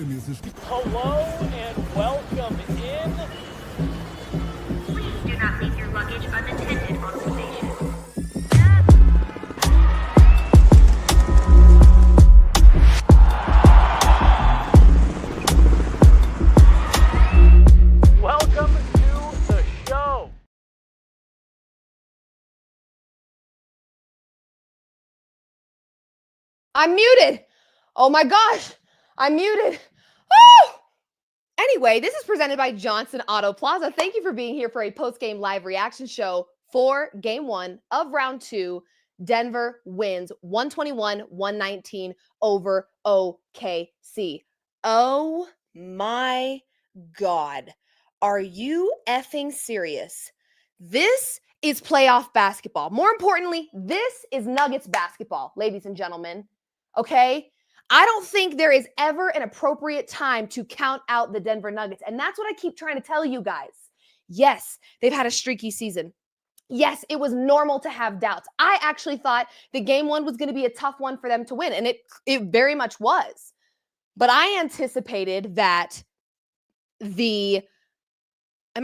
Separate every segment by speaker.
Speaker 1: Hello and welcome in.
Speaker 2: Please do not leave your luggage unattended on the station.
Speaker 1: Welcome to the show.
Speaker 3: I'm muted. Oh my gosh, I'm muted. Woo! Anyway, this is presented by Johnson Auto Plaza. Thank you for being here for a post-game live reaction show for game one of round two. Denver wins 121-119 over OKC. Oh my God. Are you effing serious? This is playoff basketball. More importantly, this is Nuggets basketball, ladies and gentlemen. Okay? I don't think there is ever an appropriate time to count out the Denver Nuggets. And that's what I keep trying to tell you guys. Yes, they've had a streaky season. Yes, it was normal to have doubts. I actually thought the game one was going to be a tough one for them to win, and it very much was. But I anticipated that am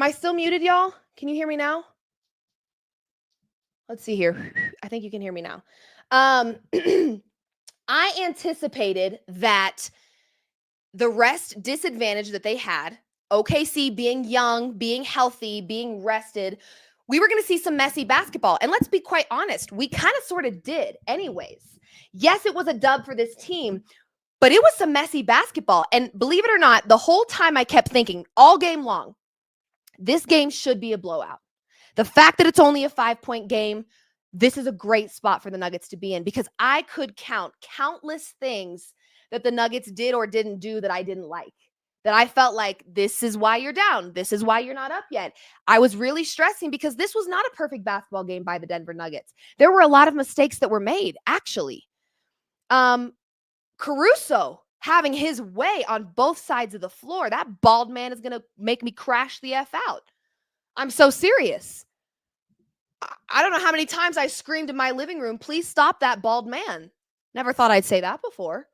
Speaker 3: I still muted, y'all? Can you hear me now? Let's see here. I think you can hear me now. I anticipated that the rest disadvantage that they had, OKC being young, being healthy, being rested, we were going to see some messy basketball. And let's be quite honest, we kind of sort of did anyways. Yes, it was a dub for this team, but it was some messy basketball. And believe it or not, the whole time I kept thinking all game long, this game should be a blowout. The fact that it's only a 5-point game, this is a great spot for the Nuggets to be in because I could count countless things that the Nuggets did or didn't do that I didn't like, that I felt like this is why you're down. This is why you're not up yet. I was really stressing because this was not a perfect basketball game by the Denver Nuggets. There were a lot of mistakes that were made, actually. Caruso having his way on both sides of the floor. That bald man is going to make me crash the F out. I'm so serious. I don't know how many times I screamed in my living room, please stop that bald man. Never thought I'd say that before.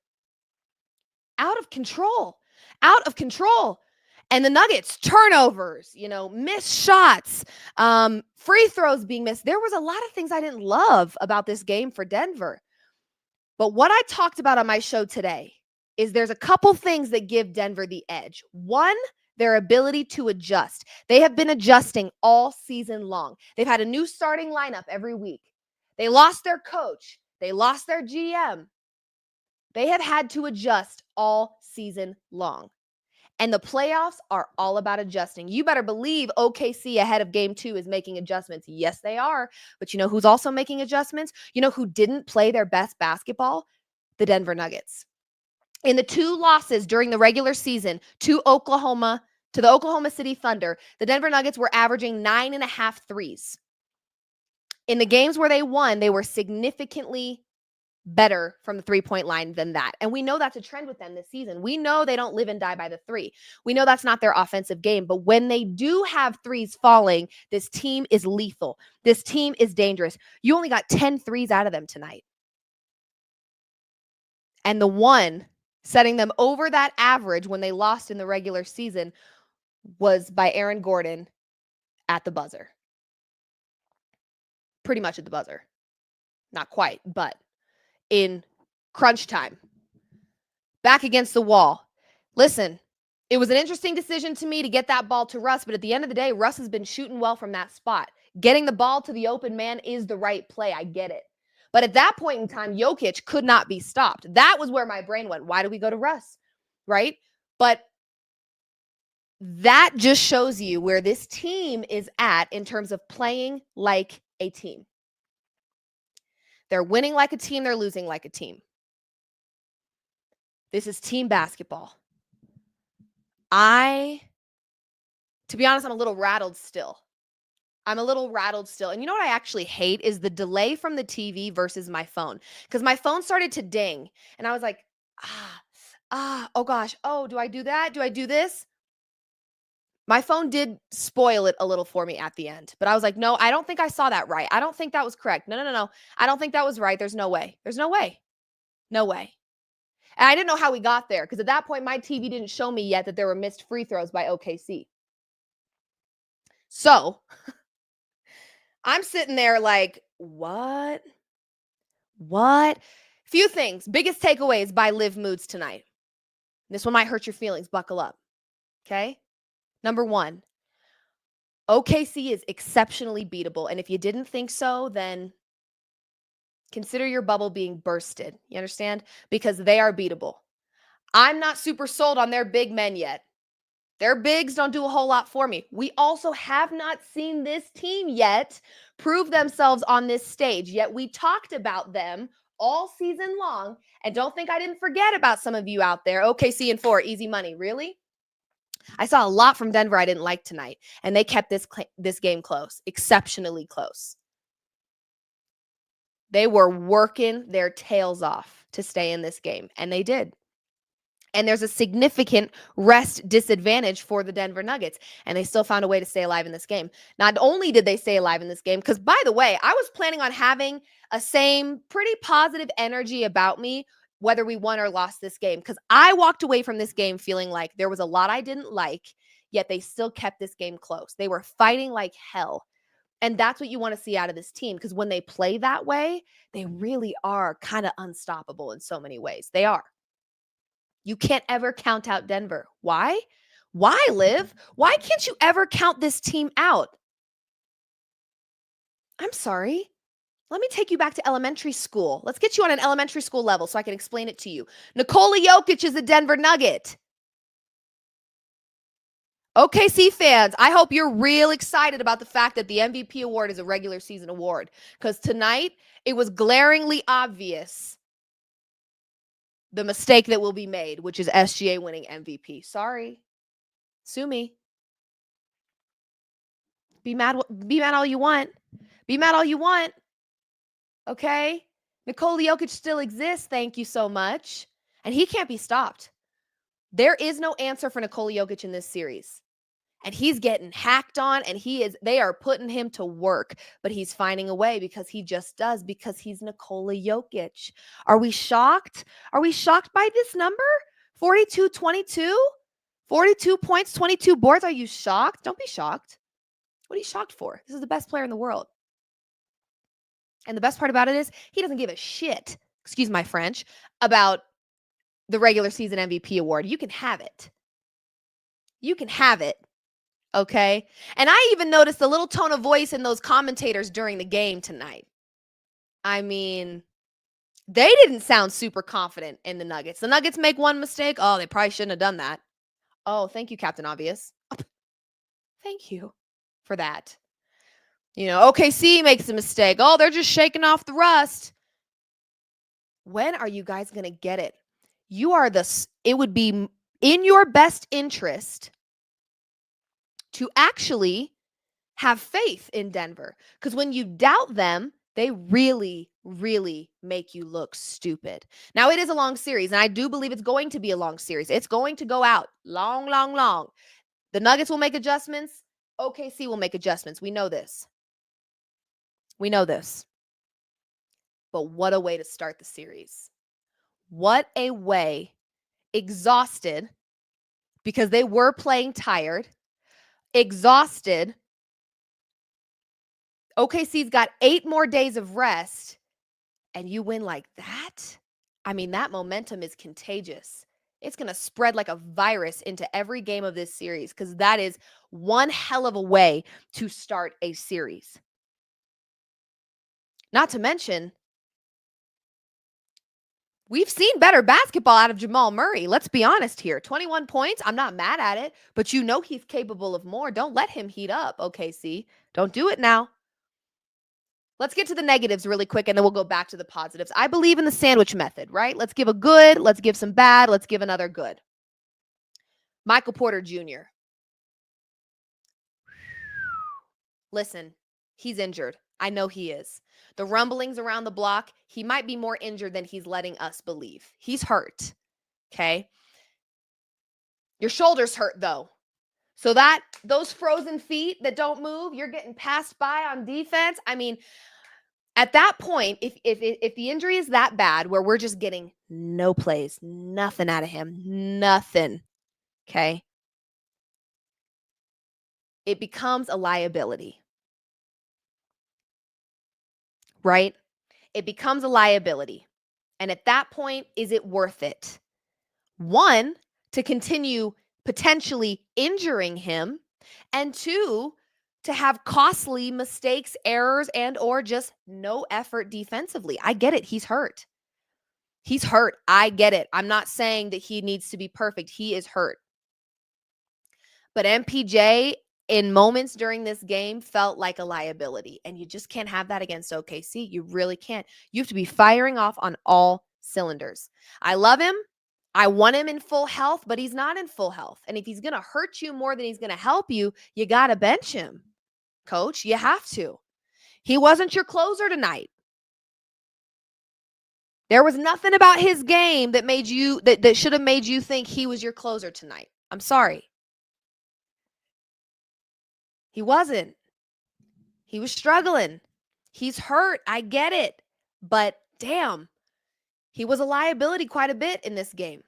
Speaker 3: Out of control. Out of control. And the Nuggets, turnovers, missed shots, free throws being missed. There was a lot of things I didn't love about this game for Denver. But what I talked about on my show today is there's a couple things that give Denver the edge. One, their ability to adjust. They have been adjusting all season long. They've had a new starting lineup every week. They lost their coach. They lost their GM. They have had to adjust all season long. And the playoffs are all about adjusting. You better believe OKC ahead of game two is making adjustments. Yes, they are. But you know who's also making adjustments? You know who didn't play their best basketball? The Denver Nuggets. In the two losses during the regular season to the Oklahoma City Thunder, the Denver Nuggets were averaging 9.5 threes. In the games where they won, they were significantly better from the three-point line than that. And we know that's a trend with them this season. We know they don't live and die by the three. We know that's not their offensive game. But when they do have threes falling, this team is lethal. This team is dangerous. You only got 10 threes out of them tonight. And the one setting them over that average when they lost in the regular season was by Aaron Gordon at the buzzer. Pretty much at the buzzer. Not quite, but in crunch time. Back against the wall. Listen, it was an interesting decision to me to get that ball to Russ, but at the end of the day, Russ has been shooting well from that spot. Getting the ball to the open man is the right play. I get it. But at that point in time, Jokic could not be stopped. That was where my brain went. Why do we go to Russ? Right? But that just shows you where this team is at in terms of playing like a team. They're winning like a team. They're losing like a team. This is team basketball. To be honest, I'm a little rattled still. And you know what I actually hate is the delay from the TV versus my phone. Because my phone started to ding. And I was like, oh gosh. Oh, do I do that? Do I do this? My phone did spoil it a little for me at the end. But I was like, no, I don't think I saw that right. I don't think that was correct. No. I don't think that was right. There's no way. No way. And I didn't know how we got there because at that point, my TV didn't show me yet that there were missed free throws by OKC. So I'm sitting there like, what? What? Few things. Biggest takeaways by LIV Moods tonight. This one might hurt your feelings. Buckle up. Okay? Number one, OKC is exceptionally beatable. And if you didn't think so, then consider your bubble being bursted. You understand? Because they are beatable. I'm not super sold on their big men yet. Their bigs don't do a whole lot for me. We also have not seen this team yet prove themselves on this stage, yet we talked about them all season long. And don't think I didn't forget about some of you out there. OKC and 4, easy money. Really? I saw a lot from Denver I didn't like tonight, and they kept this game close, exceptionally close. They were working their tails off to stay in this game, and they did. And there's a significant rest disadvantage for the Denver Nuggets, and they still found a way to stay alive in this game. Not only did they stay alive in this game, because by the way, I was planning on having a same pretty positive energy about me whether we won or lost this game, because I walked away from this game feeling like there was a lot I didn't like, yet they still kept this game close. They were fighting like hell. And that's what you want to see out of this team, because when they play that way, they really are kind of unstoppable in so many ways. They are. You can't ever count out Denver. Why? Why, LIV? Why can't you ever count this team out? I'm sorry. Let me take you back to elementary school. Let's get you on an elementary school level so I can explain it to you. Nikola Jokic is a Denver Nugget. OKC fans, I hope you're real excited about the fact that the MVP award is a regular season award, because tonight it was glaringly obvious the mistake that will be made, which is SGA winning MVP. Sorry. Sue me. Be mad all you want. Be mad all you want. Okay? Nikola Jokic still exists. Thank you so much. And he can't be stopped. There is no answer for Nikola Jokic in this series. And he's getting hacked on, and they are putting him to work, but he's finding a way because he just does, because he's Nikola Jokic. Are we shocked? Are we shocked by this number? 42-22? 42 points, 22 boards. Are you shocked? Don't be shocked. What are you shocked for? This is the best player in the world. And the best part about it is he doesn't give a shit, excuse my French, about the regular season MVP award. You can have it. You can have it. Okay? And I even noticed a little tone of voice in those commentators during the game tonight. I mean, they didn't sound super confident in the Nuggets. The Nuggets make one mistake. Oh, they probably shouldn't have done that. Oh, thank you, Captain Obvious. Thank you for that. You know, OKC makes a mistake. Oh, they're just shaking off the rust. When are you guys going to get it? It would be in your best interest to actually have faith in Denver. Because when you doubt them, they really, really make you look stupid. Now, it is a long series, and I do believe it's going to be a long series. It's going to go out long, long, long. The Nuggets will make adjustments. OKC will make adjustments. We know this. We know this. But what a way to start the series. What a way. Exhausted, because they were playing tired. Exhausted. OKC's got 8 more days of rest, and you win like that? I mean, that momentum is contagious. It's going to spread like a virus into every game of this series, because that is one hell of a way to start a series. Not to mention, we've seen better basketball out of Jamal Murray. Let's be honest here. 21 points. I'm not mad at it, but you know he's capable of more. Don't let him heat up, OKC. Don't do it now. Let's get to the negatives really quick, and then we'll go back to the positives. I believe in the sandwich method, right? Let's give a good, let's give some bad, let's give another good. Michael Porter Jr. Listen, he's injured. I know he is. The rumblings around the block, he might be more injured than he's letting us believe. He's hurt, okay? Your shoulder's hurt, though. So those frozen feet that don't move, you're getting passed by on defense. I mean, At that point, if the injury is that bad where we're just getting no plays, nothing out of him, nothing, okay, it becomes a liability, right? It becomes a liability. And at that point, is it worth it? One, to continue potentially injuring him, and two, to have costly mistakes, errors, and or just no effort defensively. I get it. He's hurt. He's hurt. I get it. I'm not saying that he needs to be perfect. He is hurt. But MPJ, in moments during this game, felt like a liability. And you just can't have that against OKC. You really can't. You have to be firing off on all cylinders. I love him. I want him in full health, but he's not in full health. And if he's going to hurt you more than he's going to help you, you got to bench him, coach. You have to. He wasn't your closer tonight. There was nothing about his game that made you that should have made you think he was your closer tonight. I'm sorry. He wasn't. He was struggling. He's hurt. I get it. But damn, he was a liability quite a bit in this game.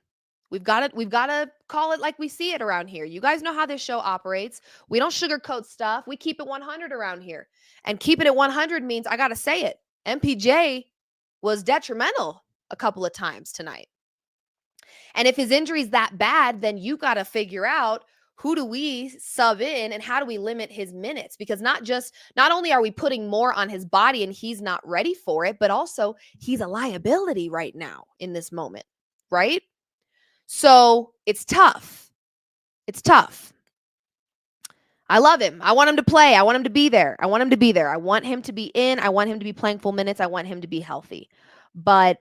Speaker 3: We've got to call it like we see it around here. You guys know how this show operates. We don't sugarcoat stuff. We keep it 100 around here. And keeping it 100 means I got to say it. MPJ was detrimental a couple of times tonight. And if his injury is that bad, then you got to figure out who do we sub in and how do we limit his minutes? Because not only are we putting more on his body and he's not ready for it, but also he's a liability right now in this moment, right? So it's tough. It's tough. I love him. I want him to play. I want him to be there. I want him to be there. I want him to be in. I want him to be playing full minutes. I want him to be healthy. But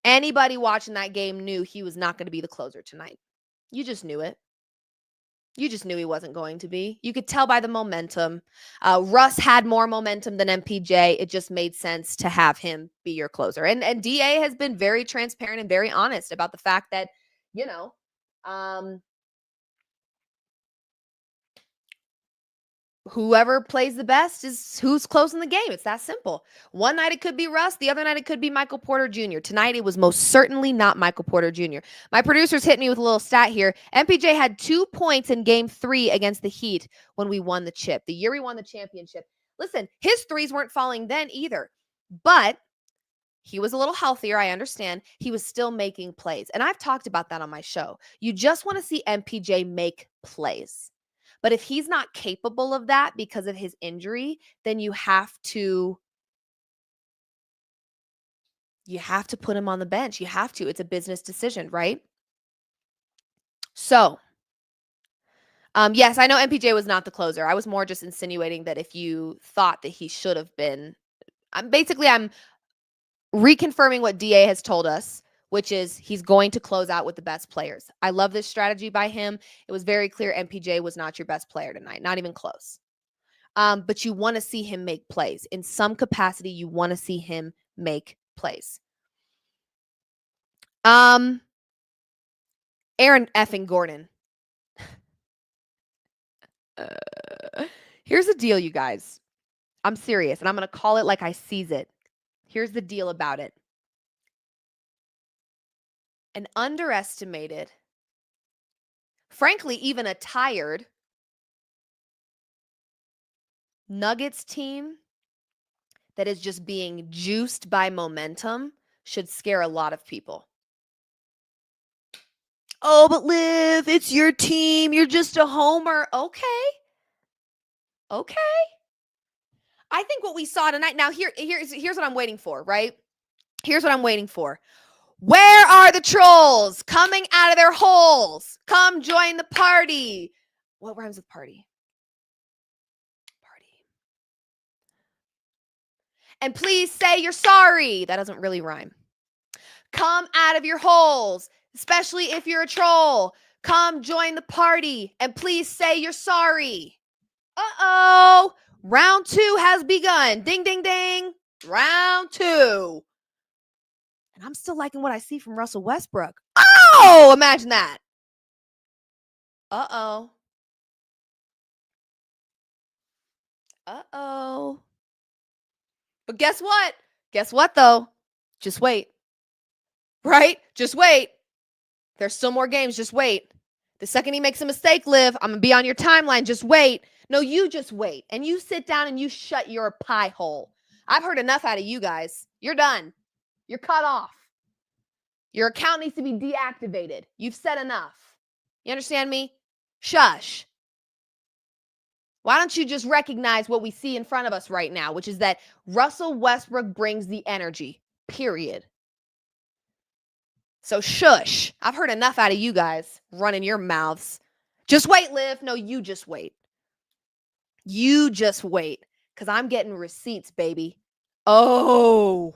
Speaker 3: anybody watching that game knew he was not going to be the closer tonight. You just knew it. You just knew he wasn't going to be. You could tell by the momentum. Russ had more momentum than MPJ. It just made sense to have him be your closer. And DA has been very transparent and very honest about the fact that, whoever plays the best is who's closing the game. It's that simple. One night it could be Russ. The other night it could be Michael Porter Jr. Tonight it was most certainly not Michael Porter Jr. My producers hit me with a little stat here. MPJ had 2 points in game 3 against the Heat when we won the chip. The year we won the championship. Listen, his threes weren't falling then either. But he was a little healthier, I understand. He was still making plays. And I've talked about that on my show. You just want to see MPJ make plays. But if he's not capable of that because of his injury, then you have to put him on the bench. You have to. It's a business decision, right? So, yes, I know MPJ was not the closer. I was more just insinuating that if you thought that he should have been, I'm reconfirming what DA has told us, which is he's going to close out with the best players. I love this strategy by him. It was very clear MPJ was not your best player tonight, not even close. But you want to see him make plays. In some capacity, you want to see him make plays. Aaron effing Gordon. Here's the deal, you guys. I'm serious, and I'm going to call it like I sees it. Here's the deal about it. An underestimated, frankly, even a tired Nuggets team that is just being juiced by momentum should scare a lot of people. Oh, but Liv, it's your team. You're just a homer. Okay. I think what we saw tonight, now here's what I'm waiting for, right? Here's what I'm waiting for. Where are the trolls coming out of their holes? Come join the party. What rhymes with party? Party. And please say you're sorry. That doesn't really rhyme. Come out of your holes, especially if you're a troll. Come join the party and please say you're sorry. Uh-oh. Round 2 has begun. Ding, ding, ding. Round 2. And I'm still liking what I see from Russell Westbrook. Oh, imagine that. Uh-oh. Uh-oh. But guess what? Guess what, though? Just wait. Right? Just wait. There's still more games. Just wait. The second he makes a mistake, Liv, I'm going to be on your timeline. Just wait. No, you just wait. And you sit down and you shut your pie hole. I've heard enough out of you guys. You're done. You're cut off. Your account needs to be deactivated. You've said enough. You understand me? Shush. Why don't you just recognize what we see in front of us right now, which is that Russell Westbrook brings the energy, period. So shush. I've heard enough out of you guys running your mouths. Just wait, Liv. No, you just wait. You just wait, because I'm getting receipts, baby. Oh,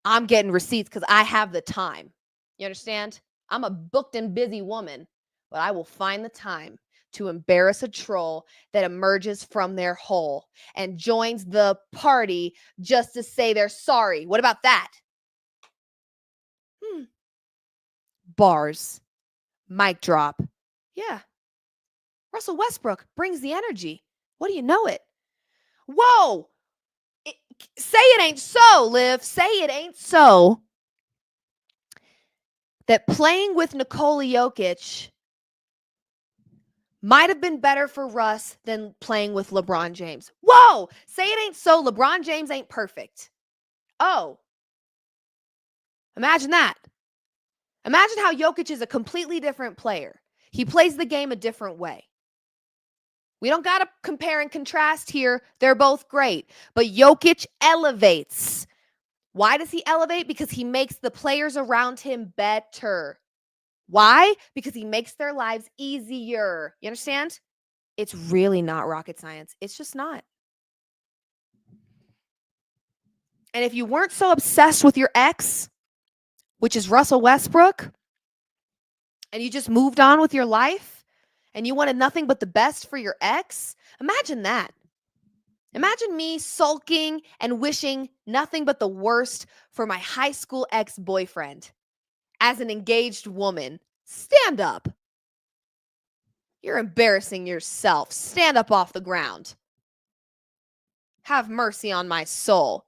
Speaker 3: I'm getting receipts because I have the time. You understand? I'm a booked and busy woman, but I will find the time to embarrass a troll that emerges from their hole and joins the party just to say they're sorry. What about that? Bars. Mic drop. Yeah. Russell Westbrook brings the energy. What do you know it? Whoa. Say it ain't so, Liv. Say it ain't so that playing with Nikola Jokic might have been better for Russ than playing with LeBron James. Whoa! Say it ain't so. LeBron James ain't perfect. Oh. Imagine that. Imagine how Jokic is a completely different player. He plays the game a different way. We don't got to compare and contrast here. They're both great. But Jokic elevates. Why does he elevate? Because he makes the players around him better. Why? Because he makes their lives easier. You understand? It's really not rocket science. It's just not. And if you weren't so obsessed with your ex, which is Russell Westbrook, and you just moved on with your life, and you wanted nothing but the best for your ex, imagine that. Imagine me sulking and wishing nothing but the worst for my high school ex-boyfriend. As an engaged woman, stand up. You're embarrassing yourself. Stand up off the ground. Have mercy on my soul.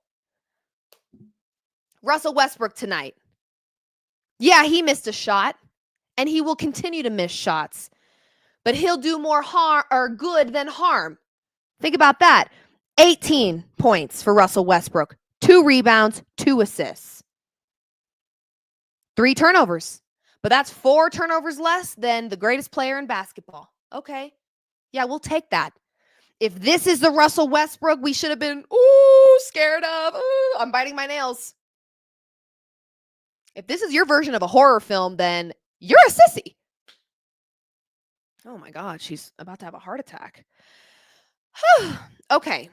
Speaker 3: Russell Westbrook tonight. Yeah, he missed a shot, and he will continue to miss shots. But he'll do more harm or good than harm. Think about that. 18 points for Russell Westbrook. 2 rebounds, 2 assists. 3 turnovers. But that's 4 turnovers less than the greatest player in basketball. Okay. Yeah, we'll take that. If this is the Russell Westbrook we should have been, scared of. I'm biting my nails. If this is your version of a horror film, then you're a sissy. Oh my God, she's about to have a heart attack. Okay.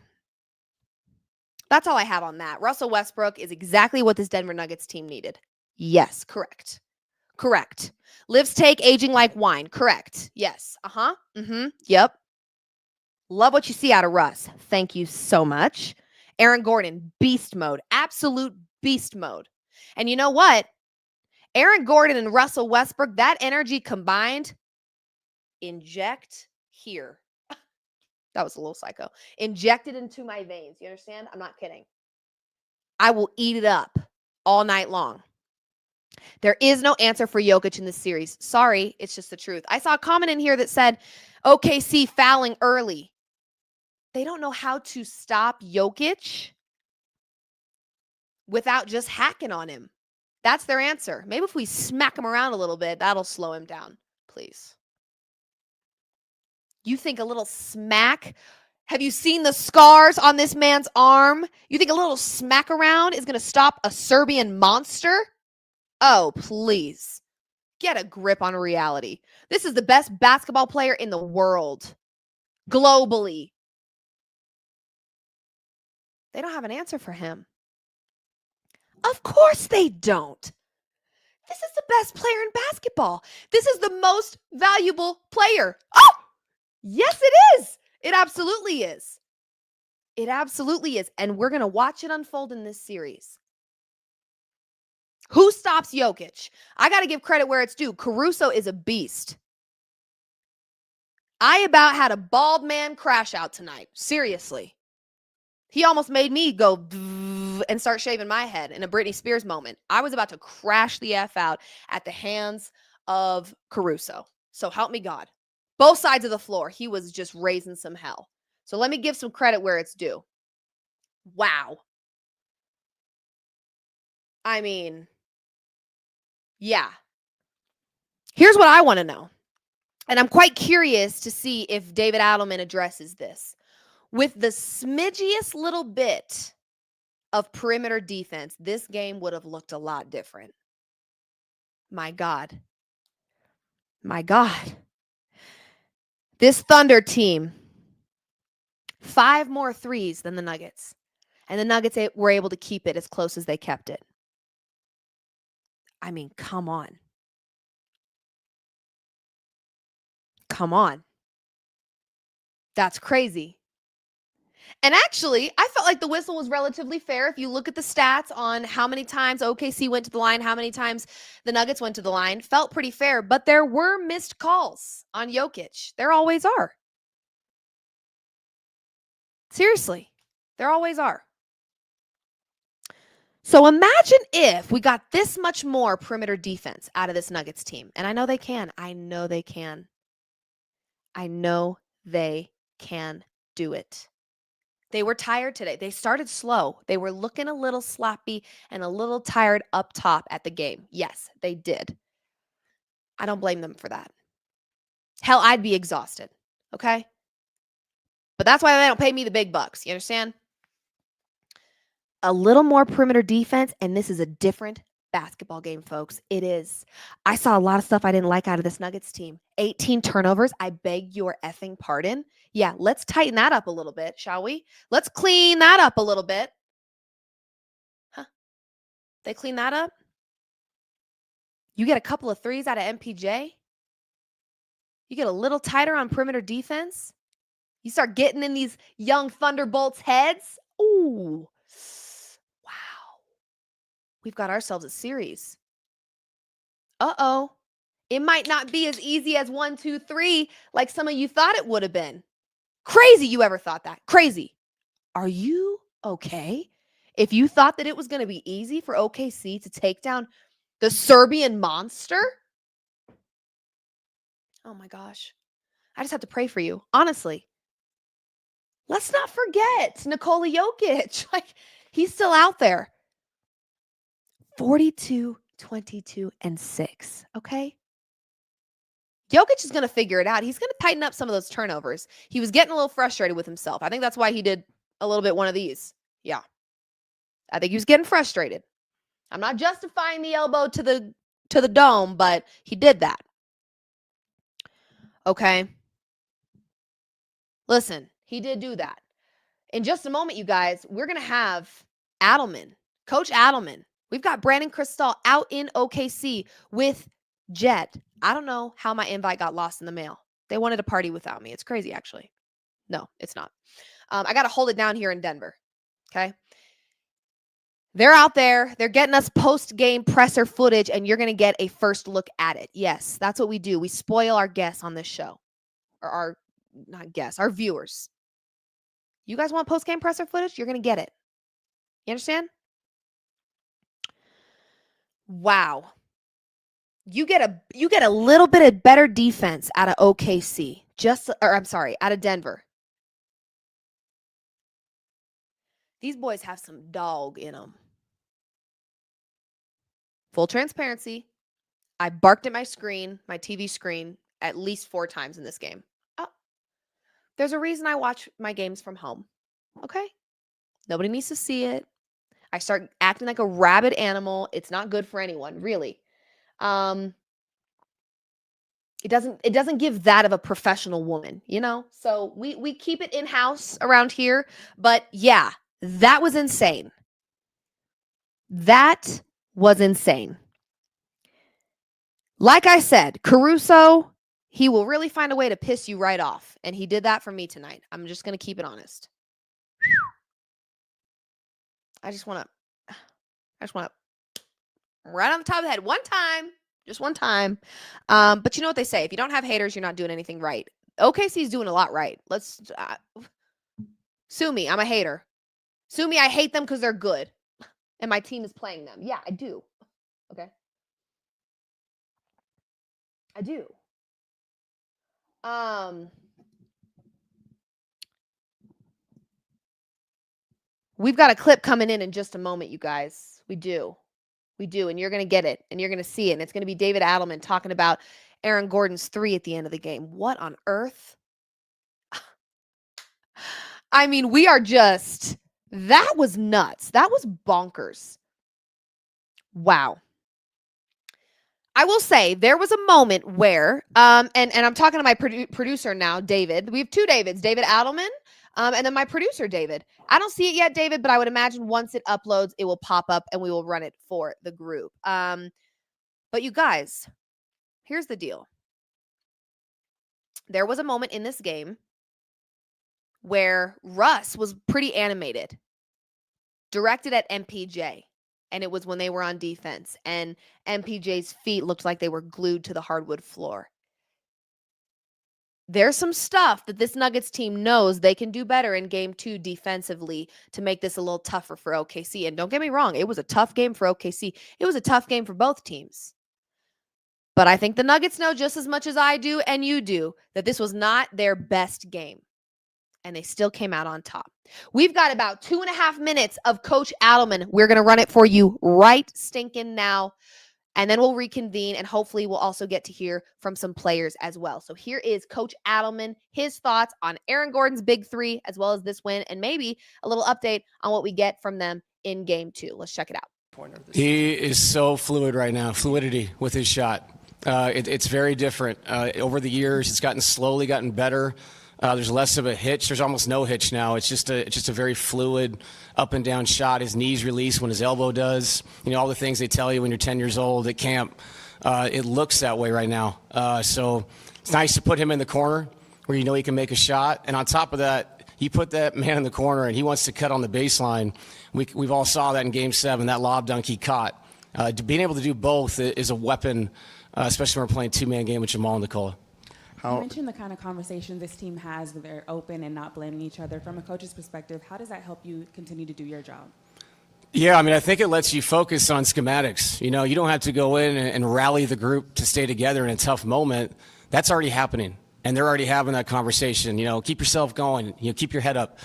Speaker 3: That's all I have on that. Russell Westbrook is exactly what this Denver Nuggets team needed. Yes, correct. Correct. Liv's take, aging like wine. Correct. Yes. Yep. Love what you see out of Russ. Thank you so much. Aaron Gordon, beast mode. Absolute beast mode. And you know what? Aaron Gordon and Russell Westbrook, that energy combined, inject here. That was a little psycho. Inject it into my veins. You understand? I'm not kidding. I will eat it up all night long. There is no answer for Jokic in this series. Sorry, it's just the truth. I saw a comment in here that said OKC fouling early. They don't know how to stop Jokic without just hacking on him. That's their answer. Maybe if we smack him around a little bit, that'll slow him down. Please. You think a little smack? Have you seen the scars on this man's arm? You think a little smack around is going to stop a Serbian monster? Oh, please. Get a grip on reality. This is the best basketball player in the world. Globally. They don't have an answer for him. Of course they don't. This is the best player in basketball. This is the most valuable player. Oh! Yes, it is. It absolutely is. It absolutely is. And we're going to watch it unfold in this series. Who stops Jokic? I got to give credit where it's due. Caruso is a beast. I about had a bald man crash out tonight. Seriously. He almost made me go and start shaving my head in a Britney Spears moment. I was about to crash the F out at the hands of Caruso. So help me God. Both sides of the floor, he was just raising some hell. So let me give some credit where it's due. Wow. I mean, yeah. Here's what I want to know. And I'm quite curious to see if David Adelman addresses this. With the smidgiest little bit of perimeter defense, this game would have looked a lot different. My God. My God. This Thunder team, 5 more threes than the Nuggets. And the Nuggets were able to keep it as close as they kept it. I mean, come on. Come on. That's crazy. And actually, I felt like the whistle was relatively fair. If you look at the stats on how many times OKC went to the line, how many times the Nuggets went to the line, felt pretty fair. But there were missed calls on Jokic. There always are. Seriously, there always are. So imagine if we got this much more perimeter defense out of this Nuggets team. And I know they can. I know they can. I know they can do it. They were tired today. They started slow. They were looking a little sloppy and a little tired up top at the game. Yes, they did. I don't blame them for that. Hell, I'd be exhausted. Okay? But that's why they don't pay me the big bucks. You understand? A little more perimeter defense, and this is a different basketball game, folks. It is. I saw a lot of stuff I didn't like out of this Nuggets team. 18 turnovers. I beg your effing pardon. Yeah, let's tighten that up a little bit, shall we? Let's clean that up a little bit. Huh? They clean that up? You get a couple of threes out of MPJ? You get a little tighter on perimeter defense? You start getting in these young Thunderbolts' heads? Ooh. Wow. We've got ourselves a series. Uh-oh. It might not be as easy as 1, 2, 3 like some of you thought it would have been. Crazy you ever thought that. Crazy. Are you okay? If you thought that it was going to be easy for OKC to take down the Serbian monster? Oh my gosh. I just have to pray for you. Honestly. Let's not forget Nikola Jokic. Like, he's still out there. 42, 22, and 6. Okay? Jokic is going to figure it out. He's going to tighten up some of those turnovers. He was getting a little frustrated with himself. I think that's why he did a little bit one of these. Yeah. I think he was getting frustrated. I'm not justifying the elbow to the dome, but he did that. Okay? Listen, he did do that. In just a moment, you guys, we're going to have Adelman, Coach Adelman. We've got Brandon Cristal out in OKC with Jet. I don't know how my invite got lost in the mail. They wanted to party without me. It's crazy, actually. No, it's not. I got to hold it down here in Denver. Okay? They're out there. They're getting us post-game presser footage, and you're going to get a first look at it. Yes, that's what we do. We spoil our guests on this show. Or our viewers. You guys want post-game presser footage? You're going to get it. You understand? Wow. You get a little bit of better defense out of OKC. Out of Denver. These boys have some dog in them. Full transparency. I barked at my TV screen, at least 4 times in this game. Oh, there's a reason I watch my games from home. Okay? Nobody needs to see it. I start acting like a rabid animal. It's not good for anyone, really. It doesn't give that of a professional woman, you know? So we keep it in-house around here. But yeah, that was insane. That was insane. Like I said, Caruso, he will really find a way to piss you right off. And he did that for me tonight. I'm just going to keep it honest. I just want to right on the top of the head one time, just one time. But you know what they say, if you don't have haters, you're not doing anything right. OKC's doing a lot right. Let's sue me. I'm a hater. Sue me. I hate them because they're good. and my team is playing them. Yeah, I do. Okay. I do. We've got a clip coming in just a moment, you guys. We do. We do. And you're going to get it. And you're going to see it. And it's going to be David Adelman talking about Aaron Gordon's 3 at the end of the game. What on earth? I mean, we are just, that was nuts. That was bonkers. Wow. I will say there was a moment where, and I'm talking to my producer now, David. We have two Davids, David Adelman, and then my producer, David. I don't see it yet, David, but I would imagine once it uploads, it will pop up and we will run it for the group. But you guys, here's the deal. There was a moment in this game where Russ was pretty animated, directed at MPJ. And it was when they were on defense. And MPJ's feet looked like they were glued to the hardwood floor. There's some stuff that this Nuggets team knows they can do better in game 2 defensively to make this a little tougher for OKC. And don't get me wrong, it was a tough game for OKC. It was a tough game for both teams. But I think the Nuggets know just as much as I do and you do that this was not their best game. And they still came out on top. We've got about 2.5 minutes of Coach Adelman. We're going to run it for you right stinking now. And then we'll reconvene, and hopefully we'll also get to hear from some players as well. So here is Coach Adelman, his thoughts on Aaron Gordon's big 3, as well as this win, and maybe a little update on what we get from them in game 2. Let's check it out.
Speaker 4: He is so fluid right now, fluidity with his shot. It's very different. Over the years, it's gotten better. There's less of a hitch. There's almost no hitch now. It's just a very fluid up and down shot. His knees release when his elbow does. You know, all the things they tell you when you're 10 years old at camp. It looks that way right now. So it's nice to put him in the corner where you know he can make a shot. And on top of that, you put that man in the corner and he wants to cut on the baseline. We've all saw that in Game 7, that lob dunk he caught. Being able to do both is a weapon, especially when we're playing two-man game with Jamal and Nikola.
Speaker 5: You mentioned the kind of conversation this team has where they're open and not blaming each other. From a coach's perspective, how does that help you continue to do your job?
Speaker 4: Yeah, I mean, I think it lets you focus on schematics. You know, you don't have to go in and rally the group to stay together in a tough moment. That's already happening, and they're already having that conversation. You know, keep yourself going. You know, keep your head up.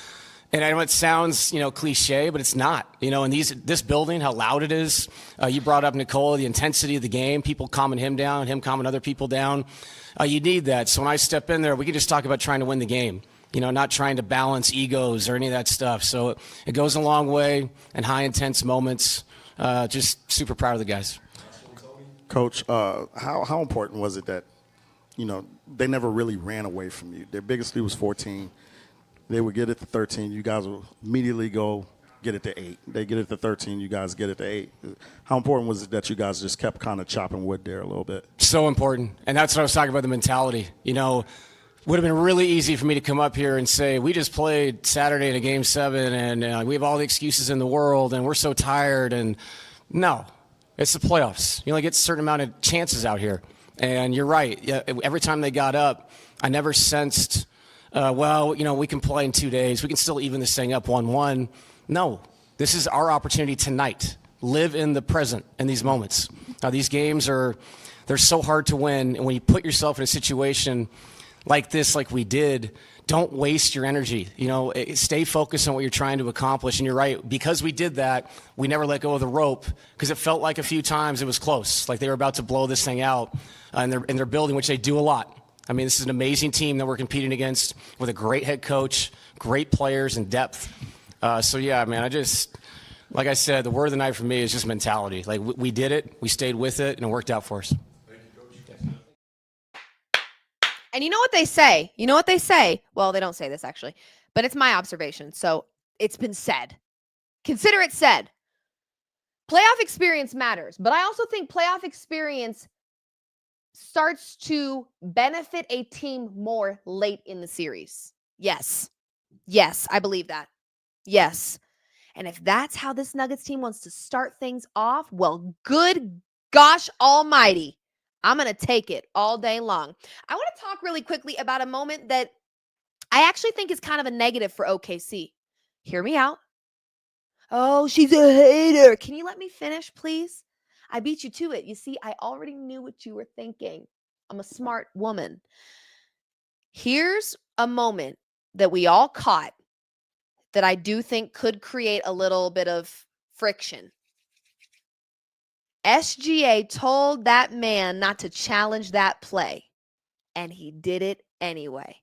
Speaker 4: And I know it sounds, cliche, but it's not. You know, in this building, how loud it is. You brought up Nikola, the intensity of the game, people calming him down, him calming other people down. You need that. So when I step in there, we can just talk about trying to win the game. You know, not trying to balance egos or any of that stuff. So it goes a long way in high intense moments. Just super proud of the guys.
Speaker 6: Coach, how important was it that, they never really ran away from you? Their biggest lead was 14. They would get it to 13. You guys would immediately go get it to 8. They get it to 13. You guys get it to 8. How important was it that you guys just kept kind of chopping wood there a little bit?
Speaker 4: So important. And that's what I was talking about, the mentality. You know, would have been really easy for me to come up here and say, we just played Saturday in a Game 7 and we have all the excuses in the world and we're so tired. And no, it's the playoffs. You only get a certain amount of chances out here. And you're right. Every time they got up, I never sensed, we can play in 2 days. We can still even this thing up 1-1. No, this is our opportunity tonight. Live in the present in these moments. Now, these games they're so hard to win. And when you put yourself in a situation like this, like we did, don't waste your energy. Stay focused on what you're trying to accomplish. And you're right, because we did that, we never let go of the rope because it felt like a few times it was close, like they were about to blow this thing out in their building, which they do a lot. I mean, this is an amazing team that we're competing against with a great head coach, great players, and depth. Yeah, man, like I said, the word of the night for me is just mentality. Like, we did it, we stayed with it, and it worked out for us.
Speaker 3: And you know what they say? Well, they don't say this actually, but it's my observation. So it's been said. Consider it said. Playoff experience matters, but I also think playoff experience starts to benefit a team more late in the series. Yes, I believe that. Yes. And if that's how this Nuggets team wants to start things off, well, good gosh almighty. I'm going to take it all day long. I want to talk really quickly about a moment that I actually think is kind of a negative for OKC. Hear me out. Oh, she's a hater. Can you let me finish, please? I beat you to it. You see, I already knew what you were thinking. I'm a smart woman. Here's a moment that we all caught that I do think could create a little bit of friction. SGA told that man not to challenge that play, and he did it anyway.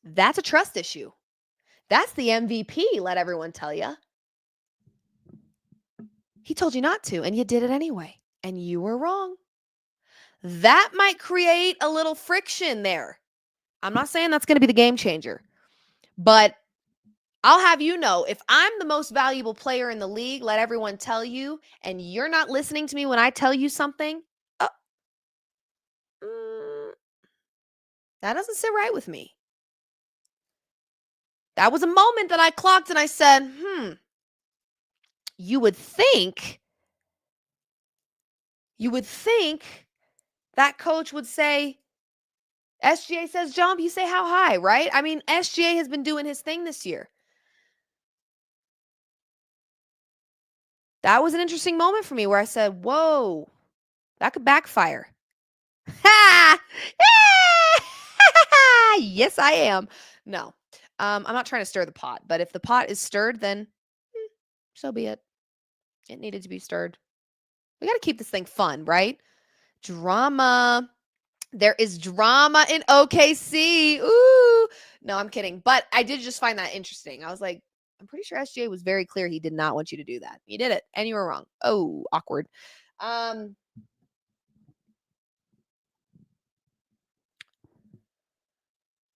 Speaker 3: That's a trust issue. That's the MVP, let everyone tell you. He told you not to, and you did it anyway, and you were wrong. That might create a little friction there. I'm not saying that's going to be the game changer, but I'll have you know, if I'm the most valuable player in the league, let everyone tell you, and you're not listening to me when I tell you something, that doesn't sit right with me. That was a moment that I clocked and I said, you would think that coach would say, SGA says jump, you say how high, right? I mean, SGA has been doing his thing this year. That was an interesting moment for me where I said, whoa, that could backfire. Ha! Yes, I am. No, I'm not trying to stir the pot, but if the pot is stirred, then so be it. It needed to be stirred. We got to keep this thing fun, right? Drama. There is drama in OKC. Ooh. No, I'm kidding. But I did just find that interesting. I was like, I'm pretty sure SGA was very clear he did not want you to do that. You did it, and you were wrong. Oh, awkward. Let's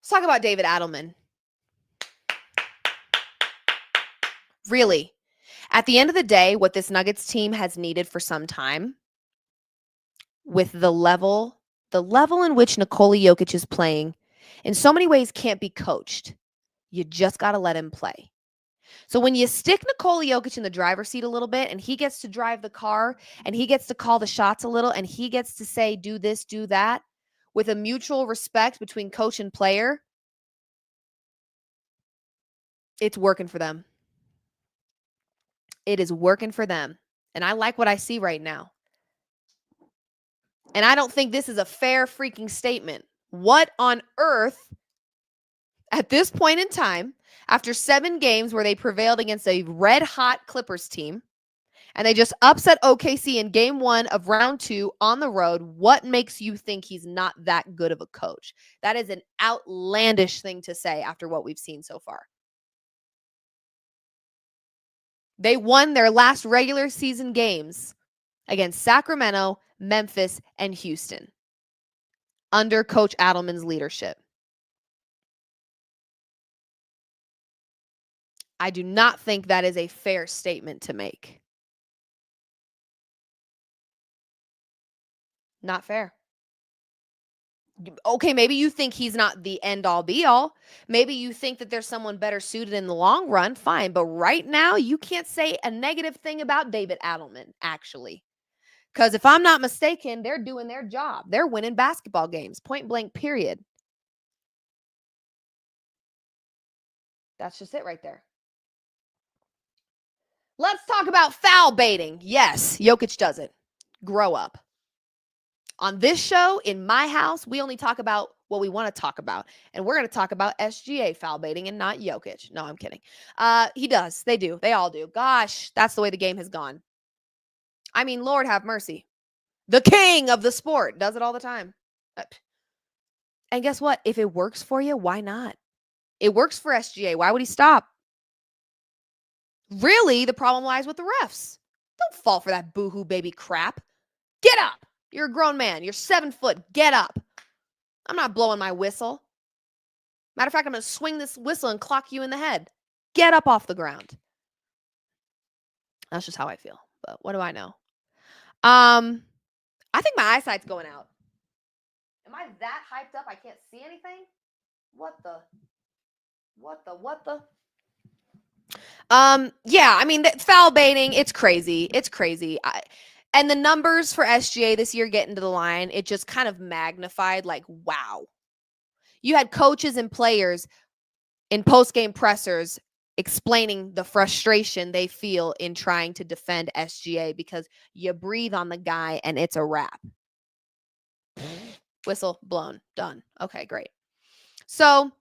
Speaker 3: talk about David Adelman. Really, at the end of the day, what this Nuggets team has needed for some time, with the level in which Nikola Jokic is playing, in so many ways can't be coached. You just got to let him play. So when you stick Nikola Jokic in the driver's seat a little bit and he gets to drive the car and he gets to call the shots a little and he gets to say, do this, do that, with a mutual respect between coach and player, it's working for them. It is working for them. And I like what I see right now. And I don't think this is a fair freaking statement. What on earth, at this point in time, after 7 games where they prevailed against a red-hot Clippers team, and they just upset OKC in game 1 of round 2 on the road, what makes you think he's not that good of a coach? That is an outlandish thing to say after what we've seen so far. They won their last regular season games against Sacramento, Memphis, and Houston under Coach Adelman's leadership. I do not think that is a fair statement to make. Not fair. Okay, maybe you think he's not the end-all be-all. Maybe you think that there's someone better suited in the long run. Fine. But right now, you can't say a negative thing about David Adelman, actually. Because if I'm not mistaken, they're doing their job. They're winning basketball games, point blank, period. That's just it right there. Let's talk about foul baiting. Yes, Jokic does it. Grow up. On this show, in my house, we only talk about what we want to talk about. And we're going to talk about SGA foul baiting and not Jokic. No, I'm kidding. He does. They do. They all do. Gosh, that's the way the game has gone. I mean, Lord have mercy. The king of the sport does it all the time. And guess what? If it works for you, why not? It works for SGA. Why would he stop? Really, the problem lies with the refs. Don't fall for that boohoo baby crap. Get up. You're a grown man. You're 7 foot. Get up. I'm not blowing my whistle. Matter of fact, I'm going to swing this whistle and clock you in the head. Get up off the ground. That's just how I feel. But what do I know? I think my eyesight's going out. Am I that hyped up I can't see anything? What the? Yeah, I mean, foul baiting, it's crazy. It's crazy. And the numbers for SGA this year getting to the line, it just kind of magnified like, wow. You had coaches and players in post-game pressers explaining the frustration they feel in trying to defend SGA because you breathe on the guy and it's a wrap. Whistle blown, done. Okay, great. So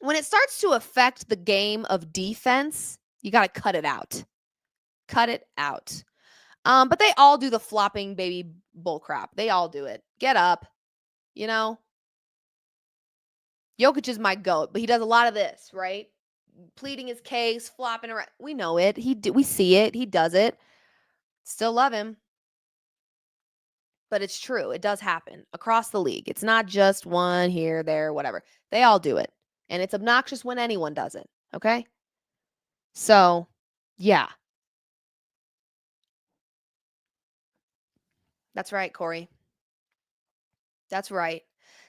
Speaker 3: when it starts to affect the game of defense, you got to cut it out. Cut it out. But they all do the flopping baby bull crap. They all do it. Get up. You know? Jokic is my GOAT, but he does a lot of this, right? Pleading his case, flopping around. We know it. We see it. He does it. Still love him. But it's true. It does happen across the league. It's not just one here, there, whatever. They all do it. And it's obnoxious when anyone does it. Okay? So, yeah. That's right, Corey. That's right.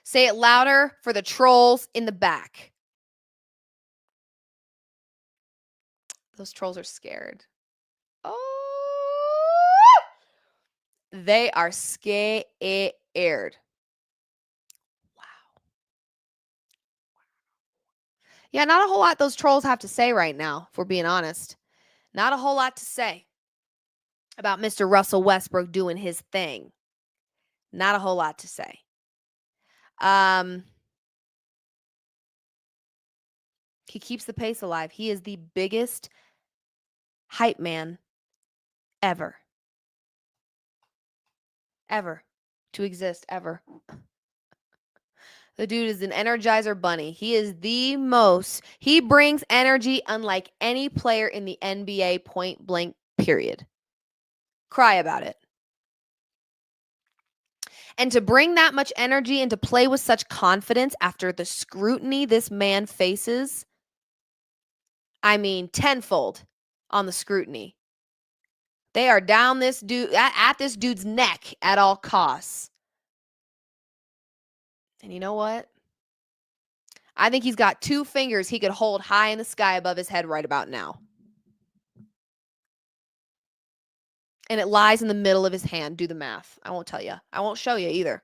Speaker 3: Say it louder for the trolls in the back. Those trolls are scared. Oh! They are scared. Wow. Yeah, not a whole lot those trolls have to say right now, if we're being honest. Not a whole lot to say about Mr. Russell Westbrook doing his thing. Not a whole lot to say. He keeps the pace alive. He is the biggest hype man ever. Ever to exist, ever. The dude is an Energizer bunny. He is the most. He brings energy unlike any player in the NBA, point blank, period. Cry about it. And to bring that much energy and to play with such confidence after the scrutiny this man faces, I mean, tenfold on the scrutiny. They are down this dude at this dude's neck at all costs. And you know what? I think he's got two fingers he could hold high in the sky above his head right about now. And it lies in the middle of his hand. Do the math. I won't tell you. I won't show you either.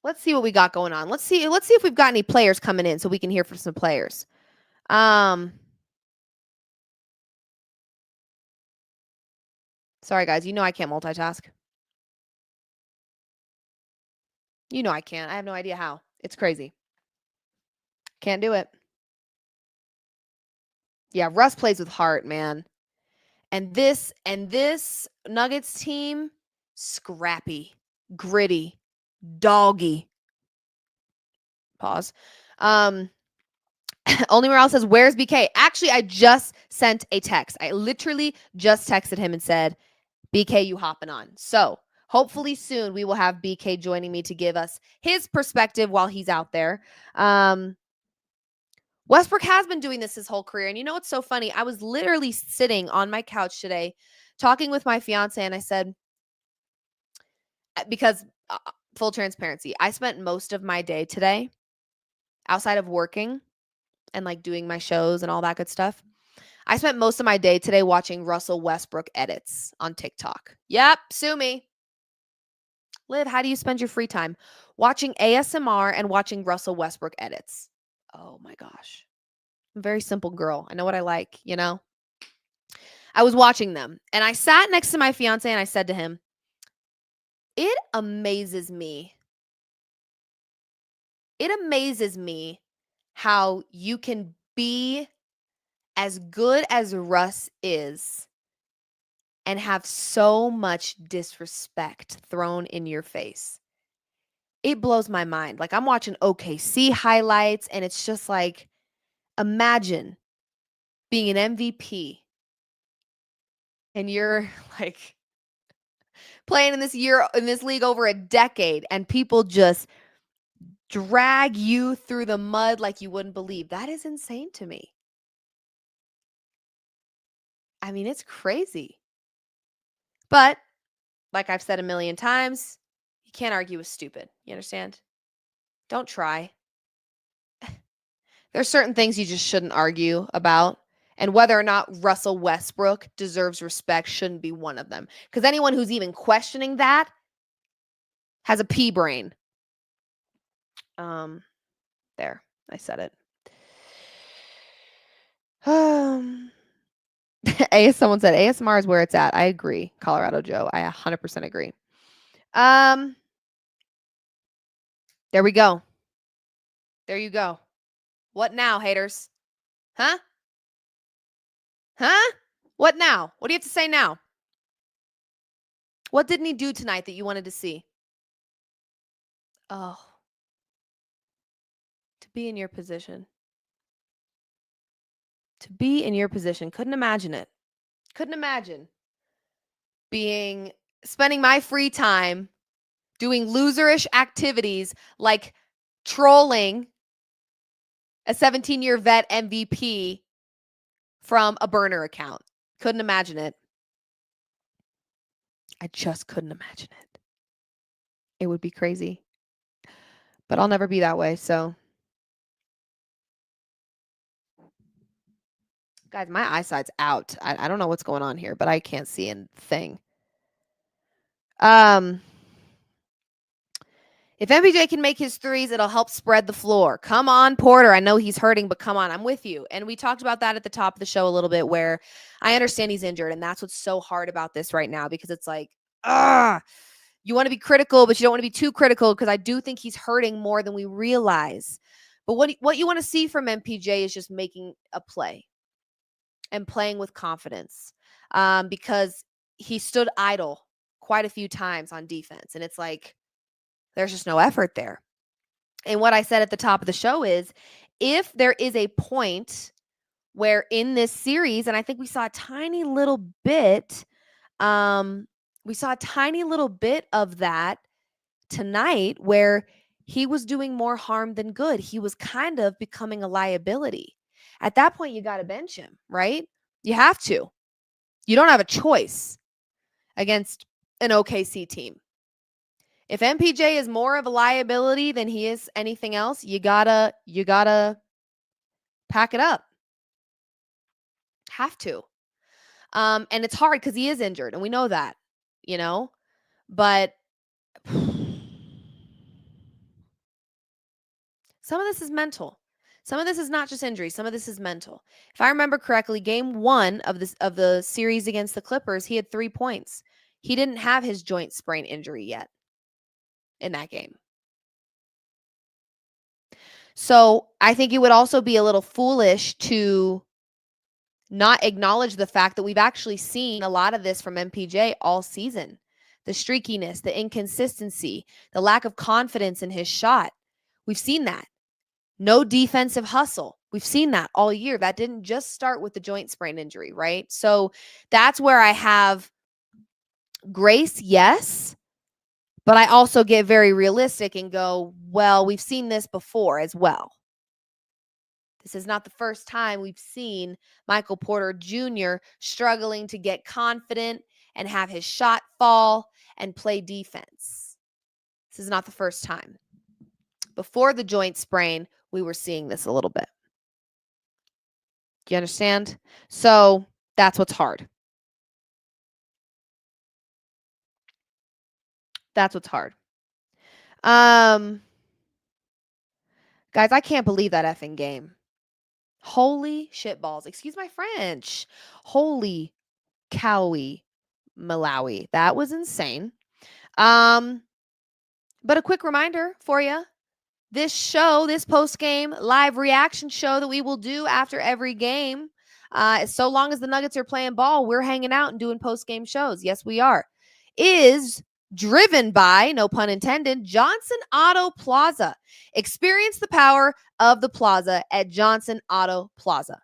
Speaker 3: Let's see what we got going on. Let's see if we've got any players coming in so we can hear from some players. Sorry, guys. You know I can't multitask. You know I can't. I have no idea how. It's crazy. Can't do it. Yeah, Russ plays with heart, man. And this Nuggets team, scrappy, gritty, doggy. Pause. Only Morale says, "Where's BK?" Actually, I just sent a text. I literally just texted him and said, "BK, you hopping on?" So hopefully soon we will have BK joining me to give us his perspective while he's out there. Westbrook has been doing this his whole career. And you know what's so funny? I was literally sitting on my couch today talking with my fiance, and I said, because full transparency, I spent most of my day today outside of working and like doing my shows and all that good stuff. I spent most of my day today watching Russell Westbrook edits on TikTok. Yep, sue me. Liv, how do you spend your free time? Watching ASMR and watching Russell Westbrook edits. Oh my gosh. I'm a very simple girl. I know what I like, you know? I was watching them and I sat next to my fiance and I said to him, it amazes me how you can be as good as Russ is and have so much disrespect thrown in your face. It blows my mind. Like, I'm watching OKC highlights and it's just like, imagine being an MVP and you're like playing in this league over a decade and people just drag you through the mud like you wouldn't believe. That is insane to me. I mean, it's crazy. But like I've said a million times, you can't argue with stupid. You understand? Don't try. There's certain things you just shouldn't argue about. And whether or not Russell Westbrook deserves respect shouldn't be one of them. Because anyone who's even questioning that has a pea brain. There, I said it. Someone said ASMR is where it's at. I agree, Colorado Joe. I 100% agree. There we go. There you go. What now, haters? Huh? Huh? What now? What do you have to say now? What didn't he do tonight that you wanted to see? Oh. To be in your position. To be in your position. Couldn't imagine it. Couldn't imagine spending my free time doing loserish activities like trolling a 17-year vet MVP from a burner account. Couldn't imagine it. I just couldn't imagine it. It would be crazy. But I'll never be that way, so. Guys, my eyesight's out. I don't know what's going on here, but I can't see a thing. If MPJ can make his threes, it'll help spread the floor. Come on, Porter. I know he's hurting, but come on. I'm with you. And we talked about that at the top of the show a little bit, where I understand he's injured, and that's what's so hard about this right now, because it's like, you want to be critical, but you don't want to be too critical, because I do think he's hurting more than we realize. But what you want to see from MPJ is just making a play and playing with confidence, because he stood idle quite a few times on defense, and it's like, there's just no effort there. And what I said at the top of the show is, if there is a point where in this series, and I think we saw a tiny little bit, of that tonight, where he was doing more harm than good. He was kind of becoming a liability. At that point, you got to bench him, right? You have to. You don't have a choice against an OKC team. If MPJ is more of a liability than he is anything else, you gotta pack it up. Have to. And it's hard because he is injured, and we know that, but some of this is mental. Some of this is not just injury. Some of this is mental. If I remember correctly, game 1 of the series against the Clippers, he had 3 points. He didn't have his joint sprain injury yet in that game. So I think it would also be a little foolish to not acknowledge the fact that we've actually seen a lot of this from MPJ all season. The streakiness, the inconsistency, the lack of confidence in his shot. We've seen that. No defensive hustle. We've seen that all year. That didn't just start with the joint sprain injury, right? So that's where I have grace, yes. But I also get very realistic and go, well, we've seen this before as well. This is not the first time we've seen Michael Porter Jr. struggling to get confident and have his shot fall and play defense. This is not the first time. Before the joint sprain, we were seeing this a little bit. Do you understand? So that's what's hard. That's what's hard. Guys, I can't believe that effing game. Holy shitballs. Excuse my French. Holy cowie Malawi. That was insane. But a quick reminder for you. This show, this post-game live reaction show that we will do after every game, so long as the Nuggets are playing ball, we're hanging out and doing post-game shows. Yes, we are. Is driven by, no pun intended, Johnson Auto Plaza. Experience the power of the plaza at Johnson Auto Plaza.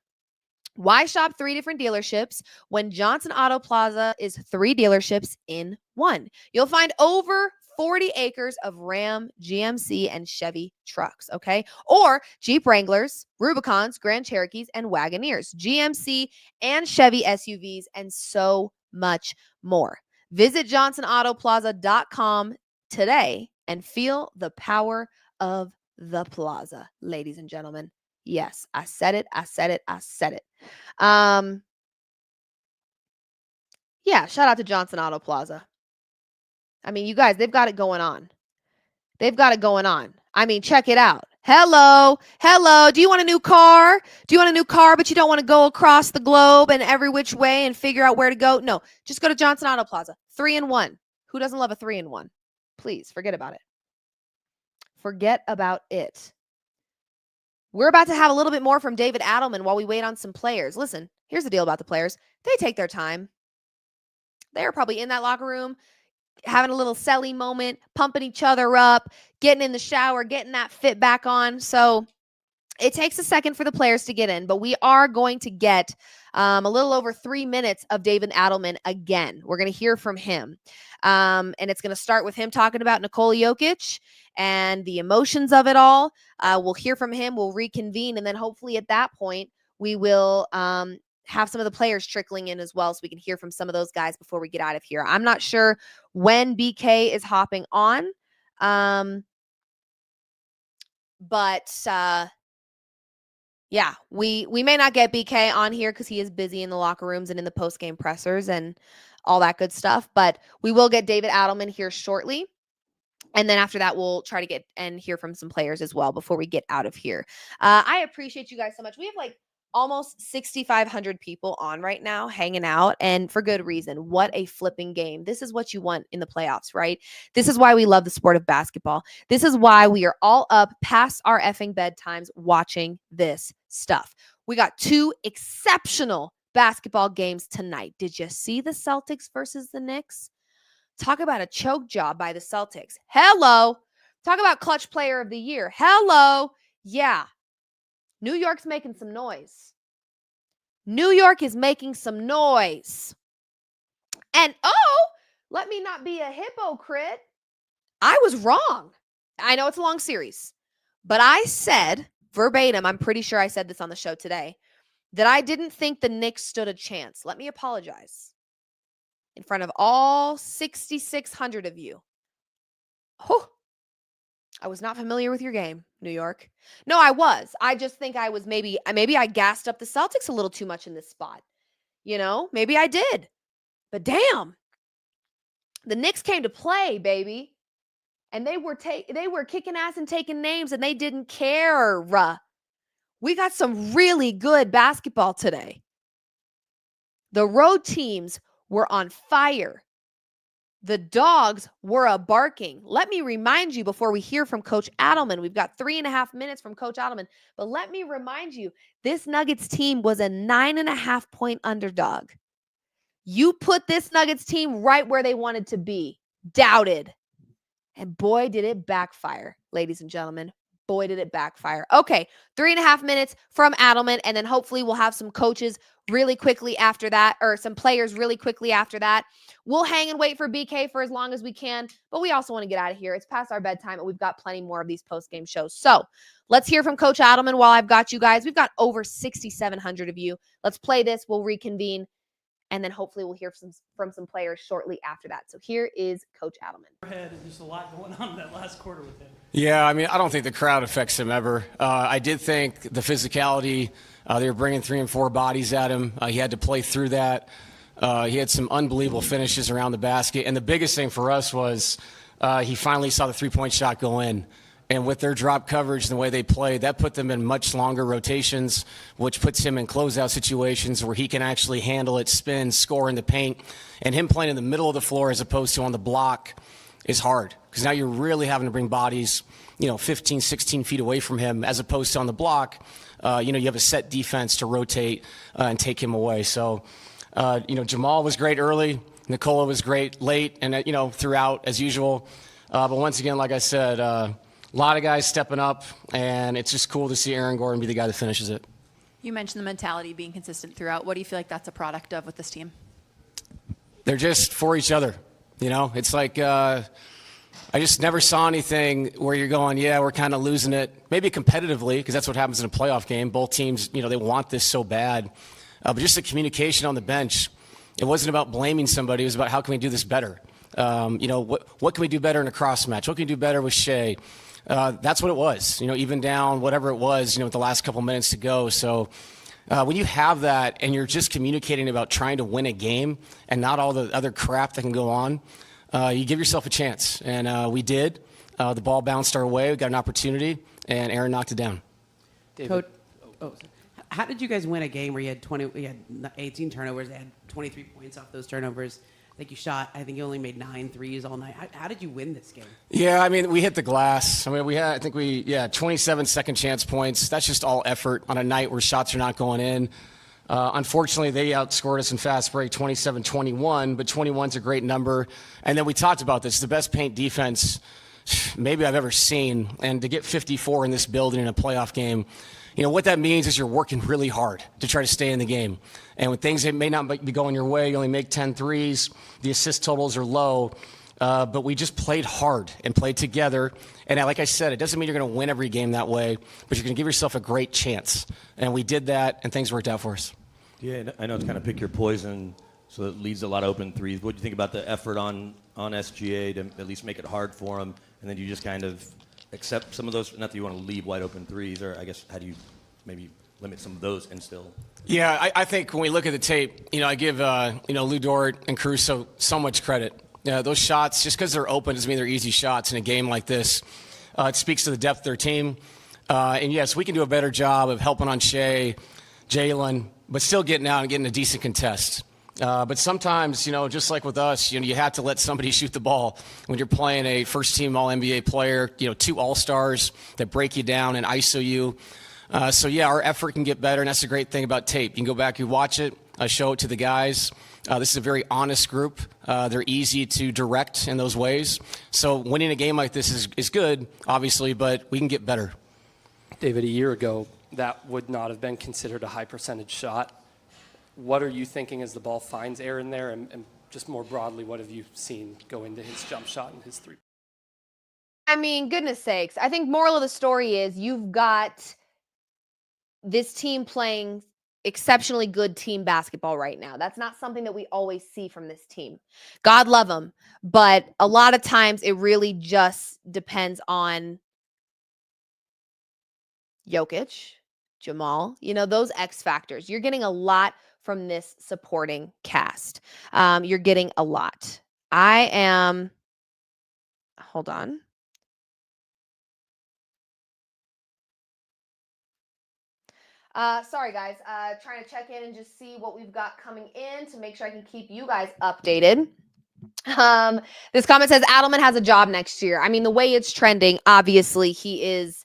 Speaker 3: Why shop 3 different dealerships when Johnson Auto Plaza is 3 dealerships in one? You'll find over 40 acres of Ram, GMC, and Chevy trucks, okay? Or Jeep Wranglers, Rubicons, Grand Cherokees, and Wagoneers, GMC and Chevy SUVs, and so much more. Visit johnsonautoplaza.com today and feel the power of the plaza, ladies and gentlemen. Yes, I said it. I said it. I said it. Yeah, shout out to Johnson Auto Plaza. I mean, you guys, they've got it going on. They've got it going on. I mean, check it out. Hello. Do you want a new car? But you don't want to go across the globe and every which way and figure out where to go? No, just go to Johnson Auto Plaza. 3-in-1. Who doesn't love a 3-in-1? Please forget about it. Forget about it. We're about to have a little bit more from David Adelman while we wait on some players. Listen, here's the deal about the players. They take their time. They're probably in that locker room having a little selly moment, pumping each other up, getting in the shower, getting that fit back on. So it takes a second for the players to get in, but we are going to get a little over 3 minutes of David Adelman again. We're going to hear from him. And it's going to start with him talking about Nikola Jokic and the emotions of it all. We'll hear from him. We'll reconvene. And then hopefully at that point, we will have some of the players trickling in as well so we can hear from some of those guys before we get out of here. I'm not sure when BK is hopping on. Yeah, we may not get BK on here because he is busy in the locker rooms and in the post-game pressers and all that good stuff. But we will get David Adelman here shortly. And then after that, we'll try to get and hear from some players as well before we get out of here. I appreciate you guys so much. We have like almost 6,500 people on right now hanging out, and for good reason. What a flipping game. This is what you want in the playoffs, right? This is why we love the sport of basketball. This is why we are all up past our effing bedtimes watching this stuff. We got 2 exceptional basketball games tonight. Did you see the Celtics versus the Knicks? Talk about a choke job by the Celtics. Hello. Talk about clutch player of the year. Hello. Yeah. New York's making some noise. New York is making some noise. And let me not be a hypocrite. I was wrong. I know it's a long series, but I said verbatim, I'm pretty sure I said this on the show today, that I didn't think the Knicks stood a chance. Let me apologize in front of all 6,600 of you. Oh, I was not familiar with your game, New York. No, I was. I just think I was maybe I gassed up the Celtics a little too much in this spot. You know, maybe I did. But damn, the Knicks came to play, baby. And they were kicking ass and taking names, and they didn't care. We got some really good basketball today. The road teams were on fire. The dogs were a-barking. Let me remind you before we hear from Coach Adelman. We've got 3.5 minutes from Coach Adelman. But let me remind you, this Nuggets team was a 9.5-point underdog. You put this Nuggets team right where they wanted to be. Doubted. And boy, did it backfire, ladies and gentlemen. Boy, did it backfire. Okay, 3.5 minutes from Adelman, and then hopefully we'll have some coaches really quickly after that, or some players really quickly after that. We'll hang and wait for BK for as long as we can, but we also want to get out of here. It's past our bedtime, and we've got plenty more of these post-game shows. So let's hear from Coach Adelman while I've got you guys. We've got over 6,700 of you. Let's play this. We'll reconvene, and then hopefully we'll hear from some players shortly after that. So here is Coach Adelman.
Speaker 7: There's a lot going on in that last quarter with him.
Speaker 4: Yeah, I mean, I don't think the crowd affects him ever. I did think the physicality, they were bringing 3 and 4 bodies at him. He had to play through that. He had some unbelievable finishes around the basket. And the biggest thing for us was he finally saw the three-point shot go in. And with their drop coverage and the way they played, that put them in much longer rotations, which puts him in closeout situations where he can actually handle it, spin, score in the paint. And him playing in the middle of the floor as opposed to on the block is hard, because now you're really having to bring bodies, 15, 16 feet away from him, as opposed to on the block. You have a set defense to rotate and take him away. So, Jamal was great early. Nikola was great late and, throughout as usual. But once again, like I said, a lot of guys stepping up, and it's just cool to see Aaron Gordon be the guy that finishes it.
Speaker 8: You mentioned the mentality being consistent throughout. What do you feel like that's a product of with this team?
Speaker 4: They're just for each other. It's like I just never saw anything where you're going, yeah, we're kind of losing it. Maybe competitively, because that's what happens in a playoff game. Both teams, they want this so bad. But just the communication on the bench, it wasn't about blaming somebody. It was about how can we do this better. What can we do better in a cross match? What can we do better with Shea? That's what it was, even down whatever it was, with the last couple minutes to go. So when you have that and you're just communicating about trying to win a game and not all the other crap that can go on, you give yourself a chance. And we did. The ball bounced our way. We got an opportunity, and Aaron knocked it down.
Speaker 9: Coach, how did you guys win a game where you had 18 turnovers, they had 23 points off those turnovers? I think you only made 9 threes all night. How did you win this game?
Speaker 4: Yeah, I mean, we hit the glass. I mean, we had 27 second chance points. That's just all effort on a night where shots are not going in. Unfortunately, they outscored us in fast break 27-21, but 21's a great number. And then we talked about this, the best paint defense maybe I've ever seen. And to get 54 in this building in a playoff game, what that means is you're working really hard to try to stay in the game. And when things may not be going your way, you only make 10 threes, the assist totals are low. But we just played hard and played together. And like I said, it doesn't mean you're going to win every game that way, but you're going to give yourself a great chance. And we did that, and things worked out for us.
Speaker 10: Yeah, I know it's kind of pick your poison, so it leads to a lot of open threes. What do you think about the effort on SGA to at least make it hard for them? And then you just kind of accept some of those, not that you want to leave wide open threes, or I guess how do you maybe limit some of those and still?
Speaker 4: Yeah, I think when we look at the tape, I give Lou Dort and Caruso so much credit. Those shots, just because they're open doesn't mean they're easy shots in a game like this. It speaks to the depth of their team. And yes, we can do a better job of helping on Shea, Jalen, but still getting out and getting a decent contest. But sometimes, just like with us, you have to let somebody shoot the ball when you're playing a first-team All-NBA player, 2 All-Stars that break you down and ISO you. So, yeah, our effort can get better, and that's the great thing about tape. You can go back and watch it, show it to the guys. This is a very honest group. They're easy to direct in those ways. So winning a game like this is good, obviously, but we can get better.
Speaker 11: David, a year ago, that would not have been considered a high-percentage shot. What are you thinking as the ball finds Aaron there? And just more broadly, what have you seen go into his jump shot and his three?
Speaker 3: I mean, goodness sakes. I think moral of the story is you've got this team playing exceptionally good team basketball right now. That's not something that we always see from this team. God love them. But a lot of times it really just depends on Jokic, Jamal, those X factors. You're getting a lot from this supporting cast. You're getting a lot. Hold on. Sorry, guys. Trying to check in and just see what we've got coming in to make sure I can keep you guys updated. This comment says Adelman has a job next year. I mean, the way it's trending, obviously, he is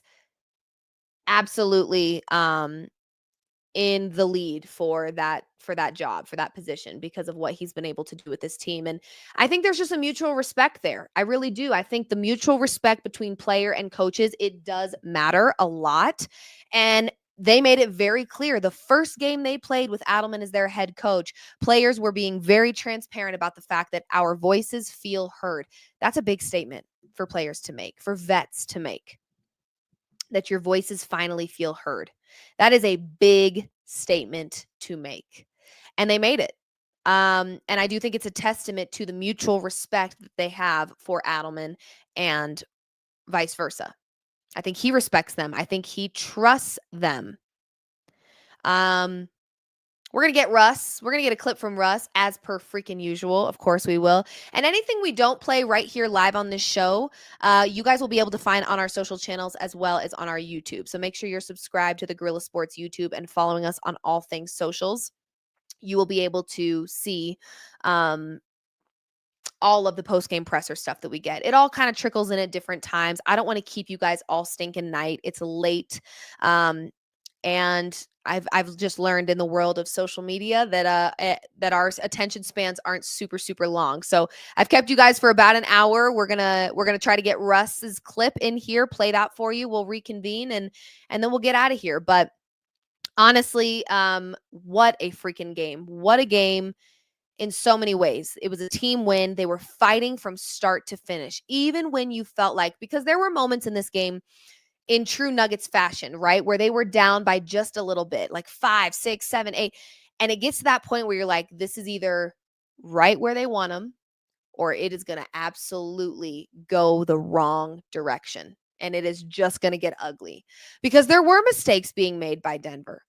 Speaker 3: absolutely in the lead for that job, for that position, because of what he's been able to do with this team. And I think there's just a mutual respect there. I really do. I think the mutual respect between player and coaches, it does matter a lot. And they made it very clear. The first game they played with Adelman as their head coach, players were being very transparent about the fact that our voices feel heard. That's a big statement for players to make, for vets to make, that your voices finally feel heard. That is a big statement to make. And they made it. And I do think it's a testament to the mutual respect that they have for Adelman and vice versa. I think he respects them. I think he trusts them. We're going to get Russ. We're going to get a clip from Russ as per freaking usual. Of course we will. And anything we don't play right here live on this show, you guys will be able to find on our social channels as well as on our YouTube. So make sure you're subscribed to the Gorilla Sports YouTube and following us on all things socials. You will be able to see all of the post-game presser stuff that we get. It all kind of trickles in at different times. I don't want to keep you guys all stinking night. It's late. And I've just learned in the world of social media that our attention spans aren't super, super long. So I've kept you guys for about an hour. We're gonna try to get Russ's clip in here, played out for you. We'll reconvene and then we'll get out of here. But honestly, what a freaking game. What a game. In so many ways. It was a team win. They were fighting from start to finish, even when you felt like, because there were moments in this game in true Nuggets fashion, right? Where they were down by just a little bit, like 5, 6, 7, 8. And it gets to that point where you're like, this is either right where they want them, or it is going to absolutely go the wrong direction. And it is just going to get ugly because there were mistakes being made by Denver.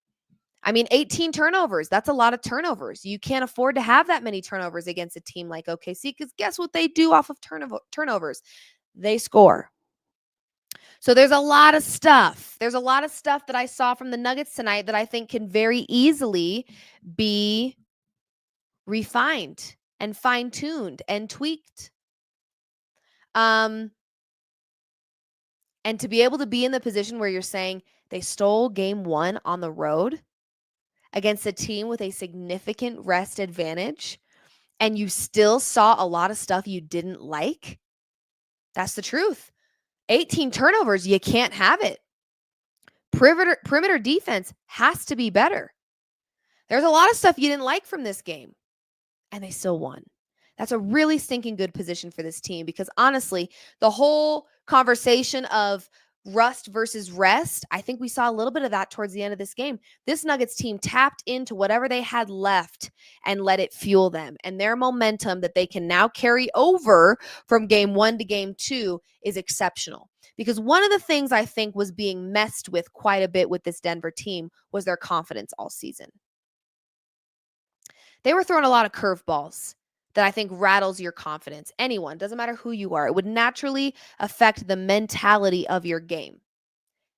Speaker 3: I mean, 18 turnovers, that's a lot of turnovers. You can't afford to have that many turnovers against a team like OKC because guess what they do off of turnovers? They score. So there's a lot of stuff. There's a lot of stuff that I saw from the Nuggets tonight that I think can very easily be refined and fine-tuned and tweaked. And to be able to be in the position where you're saying they stole game 1 on the road against a team with a significant rest advantage, and you still saw a lot of stuff you didn't like, that's the truth. 18 turnovers, you can't have it. Perimeter defense has to be better. There's a lot of stuff you didn't like from this game, and they still won. That's a really stinking good position for this team because honestly, the whole conversation of rust versus rest, I think we saw a little bit of that towards the end of this game. This Nuggets team tapped into whatever they had left and let it fuel them. And their momentum that they can now carry over from game 1 to game 2 is exceptional. Because one of the things I think was being messed with quite a bit with this Denver team was their confidence all season. They were throwing a lot of curveballs that I think rattles your confidence. Anyone, doesn't matter who you are, it would naturally affect the mentality of your game.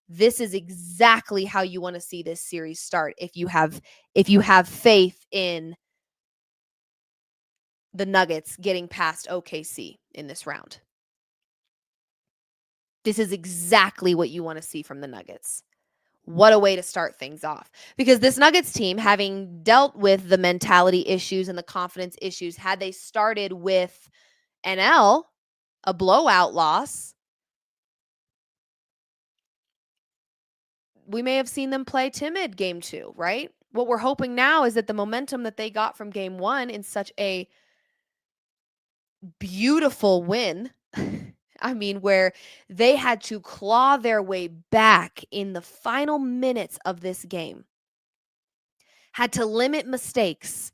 Speaker 3: This is exactly how you want to see this series start if you have faith in the Nuggets getting past OKC in this round. This is exactly what you want to see from the Nuggets. What a way to start things off. Because this Nuggets team, having dealt with the mentality issues and the confidence issues, had they started with an L, a blowout loss, we may have seen them play timid game 2, right? What we're hoping now is that the momentum that they got from game 1 in such a beautiful win, I mean, where they had to claw their way back in the final minutes of this game, had to limit mistakes,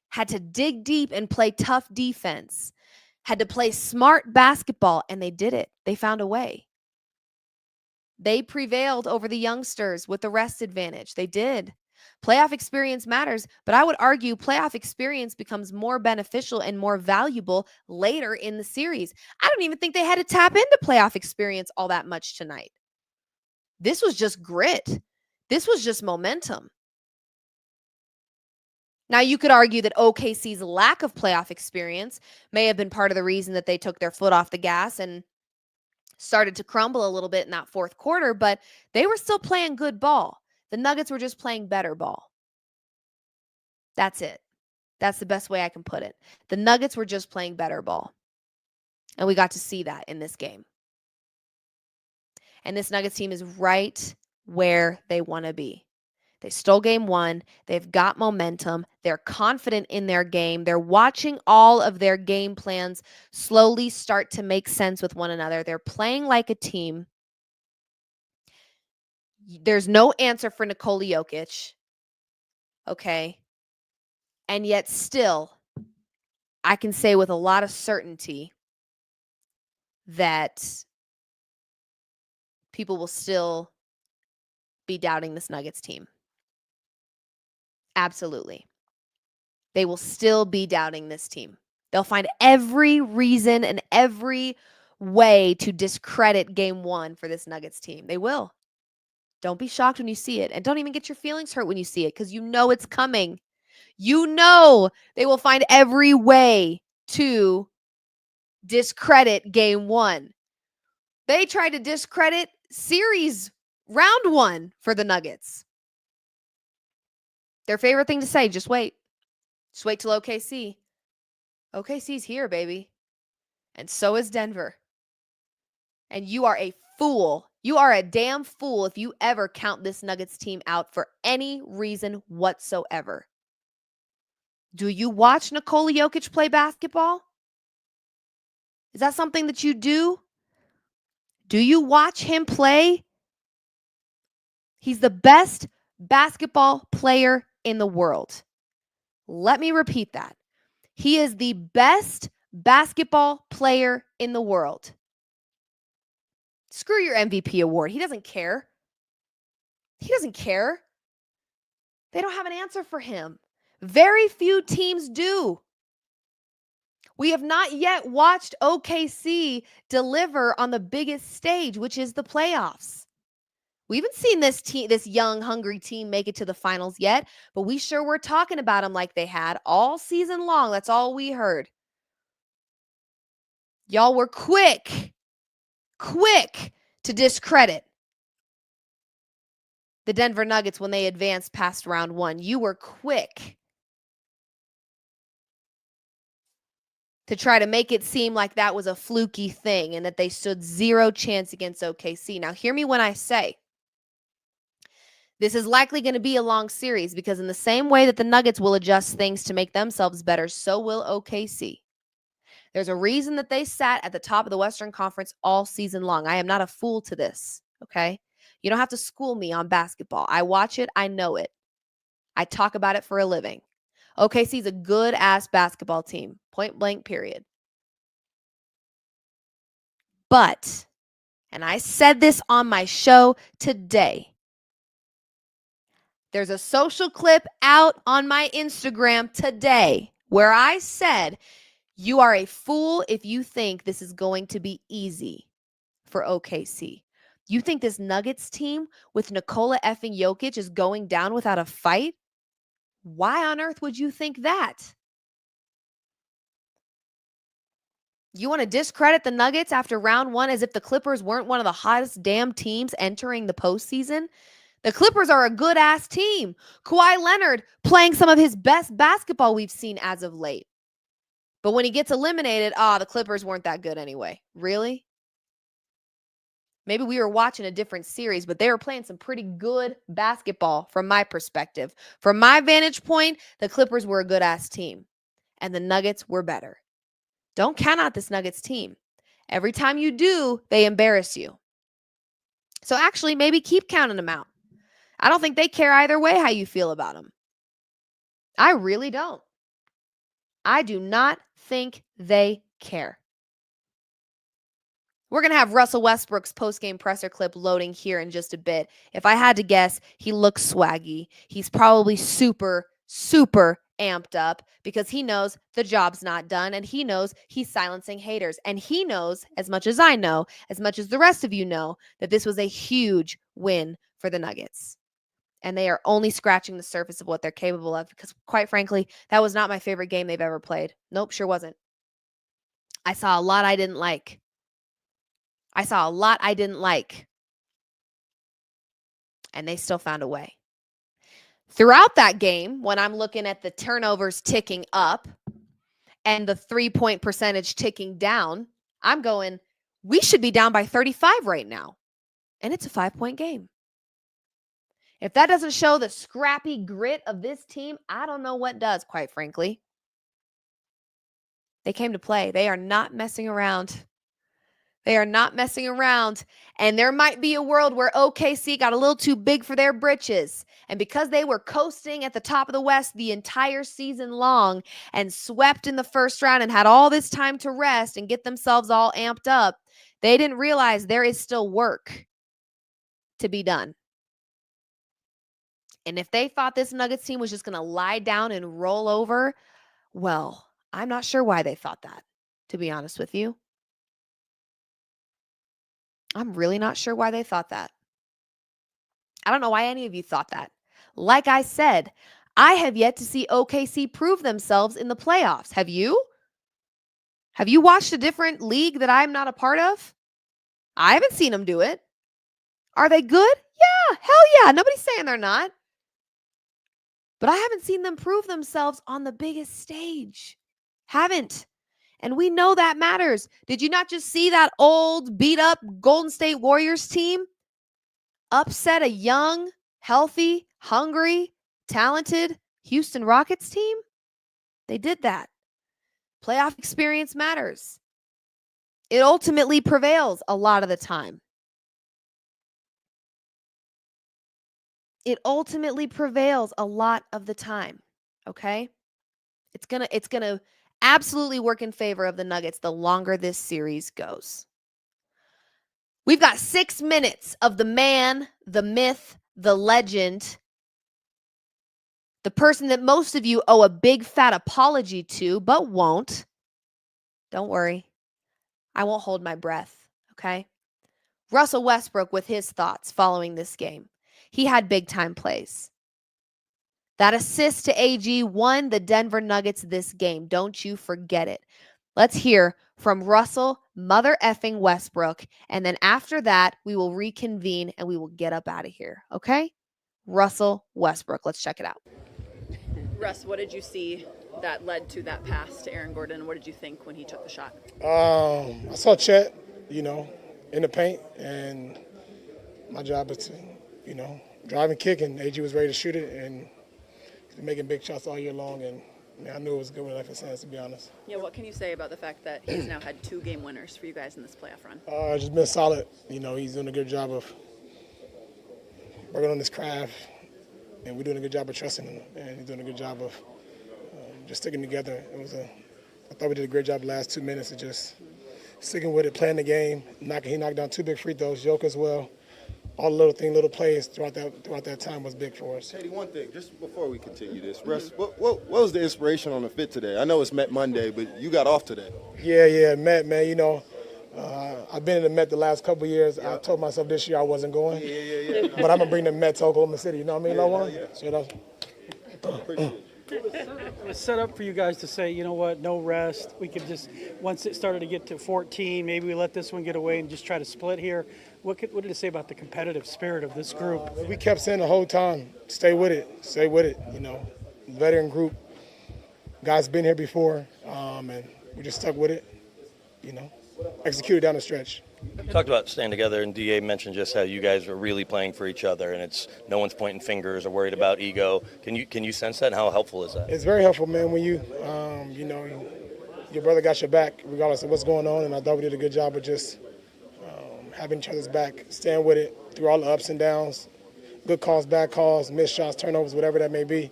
Speaker 3: had to dig deep and play tough defense, had to play smart basketball, and they did it. They found a way. They prevailed over the youngsters with the rest advantage. They did. Playoff experience matters, but I would argue playoff experience becomes more beneficial and more valuable later in the series. I don't even think they had to tap into playoff experience all that much tonight. This was just grit. This was just momentum. Now, you could argue that OKC's lack of playoff experience may have been part of the reason that they took their foot off the gas and started to crumble a little bit in that fourth quarter, but they were still playing good ball. The Nuggets were just playing better ball. That's it. That's the best way I can put it. The Nuggets were just playing better ball. And we got to see that in this game. And this Nuggets team is right where they want to be. They stole game 1. They've got momentum. They're confident in their game. They're watching all of their game plans slowly start to make sense with one another. They're playing like a team. There's no answer for Nikola Jokic. Okay. And yet still, I can say with a lot of certainty that people will still be doubting this Nuggets team. Absolutely. They will still be doubting this team. They'll find every reason and every way to discredit game 1 for this Nuggets team. They will. Don't be shocked when you see it. And don't even get your feelings hurt when you see it because you know it's coming. You know they will find every way to discredit game 1. They tried to discredit series round 1 for the Nuggets. Their favorite thing to say, just wait. Just wait till OKC. OKC's here, baby. And so is Denver. And you are a fool. You are a damn fool if you ever count this Nuggets team out for any reason whatsoever. Do you watch Nikola Jokic play basketball? Is that something that you do? Do you watch him play? He's the best basketball player in the world. Let me repeat that. He is the best basketball player in the world. Screw your MVP award. He doesn't care. He doesn't care. They don't have an answer for him. Very few teams do. We have not yet watched OKC deliver on the biggest stage, which is the playoffs. We haven't seen this young, hungry team make it to the finals yet, but we sure were talking about them like they had all season long. That's all we heard. Y'all were quick to discredit the Denver Nuggets when they advanced past round 1. You were quick to try to make it seem like that was a fluky thing and that they stood zero chance against OKC. Now, hear me when I say this is likely going to be a long series, because in the same way that the Nuggets will adjust things to make themselves better, so will OKC. There's a reason that they sat at the top of the Western Conference all season long. I am not a fool to this, okay? You don't have to school me on basketball. I watch it. I know it. I talk about it for a living. OKC is a good-ass basketball team, point blank, period. But, and I said this on my show today, there's a social clip out on my Instagram today where I said, you are a fool if you think this is going to be easy for OKC. You think this Nuggets team with Nikola effing Jokic is going down without a fight? Why on earth would you think that? You want to discredit the Nuggets after round 1 as if the Clippers weren't one of the hottest damn teams entering the postseason? The Clippers are a good-ass team. Kawhi Leonard playing some of his best basketball we've seen as of late. But when he gets eliminated, the Clippers weren't that good anyway. Really? Maybe we were watching a different series, but they were playing some pretty good basketball from my perspective. From my vantage point, the Clippers were a good-ass team, and the Nuggets were better. Don't count out this Nuggets team. Every time you do, they embarrass you. So actually, maybe keep counting them out. I don't think they care either way how you feel about them. I really don't. I do not think they care. We're going to have Russell Westbrook's postgame presser clip loading here in just a bit. If I had to guess, he looks swaggy. He's probably super, super amped up because he knows the job's not done, and he knows he's silencing haters. And he knows, as much as I know, as much as the rest of you know, that this was a huge win for the Nuggets. And they are only scratching the surface of what they're capable of, because quite frankly, that was not my favorite game they've ever played. Nope, sure wasn't. I saw a lot I didn't like. And they still found a way. Throughout that game, when I'm looking at the turnovers ticking up and the 3-point percentage ticking down, I'm going, we should be down by 35 right now. And it's a 5-point game. If that doesn't show the scrappy grit of this team, I don't know what does, quite frankly. They came to play. They are not messing around. They are not messing around. And there might be a world where OKC got a little too big for their britches. And because they were coasting at the top of the West the entire season long and swept in the first round and had all this time to rest and get themselves all amped up, they didn't realize there is still work to be done. And if they thought this Nuggets team was just going to lie down and roll over, well, I'm not sure why they thought that, to be honest with you. I'm really not sure why they thought that. I don't know why any of you thought that. Like I said, I have yet to see OKC prove themselves in the playoffs. Have you? Have you watched a different league that I'm not a part of? I haven't seen them do it. Are they good? Yeah, hell yeah. Nobody's saying they're not. But I haven't seen them prove themselves on the biggest stage. Haven't. And we know that matters. Did you not just see that old, beat-up Golden State Warriors team upset a young, healthy, hungry, talented Houston Rockets team? They did that. Playoff experience matters. It ultimately prevails a lot of the time. It ultimately prevails a lot of the time, okay? It's gonna absolutely work in favor of the Nuggets the longer this series goes. We've got 6 minutes of the man, the myth, the legend, the person that most of you owe a big fat apology to, but won't. Don't worry. I won't hold my breath, okay? Russell Westbrook with his thoughts following this game. He had big-time plays. That assist to AG won the Denver Nuggets this game. Don't you forget it. Let's hear from Russell mother effing Westbrook. And then after that, we will reconvene and we will get up out of here. Okay? Russell Westbrook. Let's check it out.
Speaker 8: Russ, what did you see that led to that pass to Aaron Gordon? What did you think when he took the shot?
Speaker 12: I saw Chet, in the paint, and my job is to, drive and kick, and AG was ready to shoot it, and he's been making big shots all year long, and I knew it was good enough for sense, to be honest.
Speaker 8: Yeah, what can you say about the fact that he's now had 2 game winners for you guys in this playoff run?
Speaker 12: Just been solid. He's doing a good job of working on his craft, and we're doing a good job of trusting him, and he's doing a good job of just sticking together. I thought we did a great job the last 2 minutes of just sticking with it, playing the game. He knocked down 2 big free throws, Joke as well. All the little plays throughout that time was big for us.
Speaker 13: Teddy, one thing, just before we continue this, Russ, what was the inspiration on the fit today? I know it's Met Monday, but you got off today.
Speaker 12: Yeah, Met, man. I've been in the Met the last couple of years. I told myself this year I wasn't going.
Speaker 13: Yeah.
Speaker 12: But I'm going to bring the Met to Oklahoma City. You know what I mean, Lawan?
Speaker 13: Yeah.
Speaker 12: So
Speaker 13: Appreciate it.
Speaker 7: It was set up for you guys to say, you know what, no rest. We could just, once it started to get to 14, maybe we let this one get away and just try to split here. What did it say about the competitive spirit of this group?
Speaker 12: We kept saying the whole time, stay with it. Veteran group. Guys been here before, and we just stuck with it, executed down the stretch.
Speaker 10: You talked about staying together, and DA mentioned just how you guys are really playing for each other, and it's no one's pointing fingers or worried about ego. Can you sense that, and how helpful is that?
Speaker 12: It's very helpful, man, when you your brother got your back regardless of what's going on, and I thought we did a good job of just having each other's back, staying with it through all the ups and downs, good calls, bad calls, missed shots, turnovers, whatever that may be.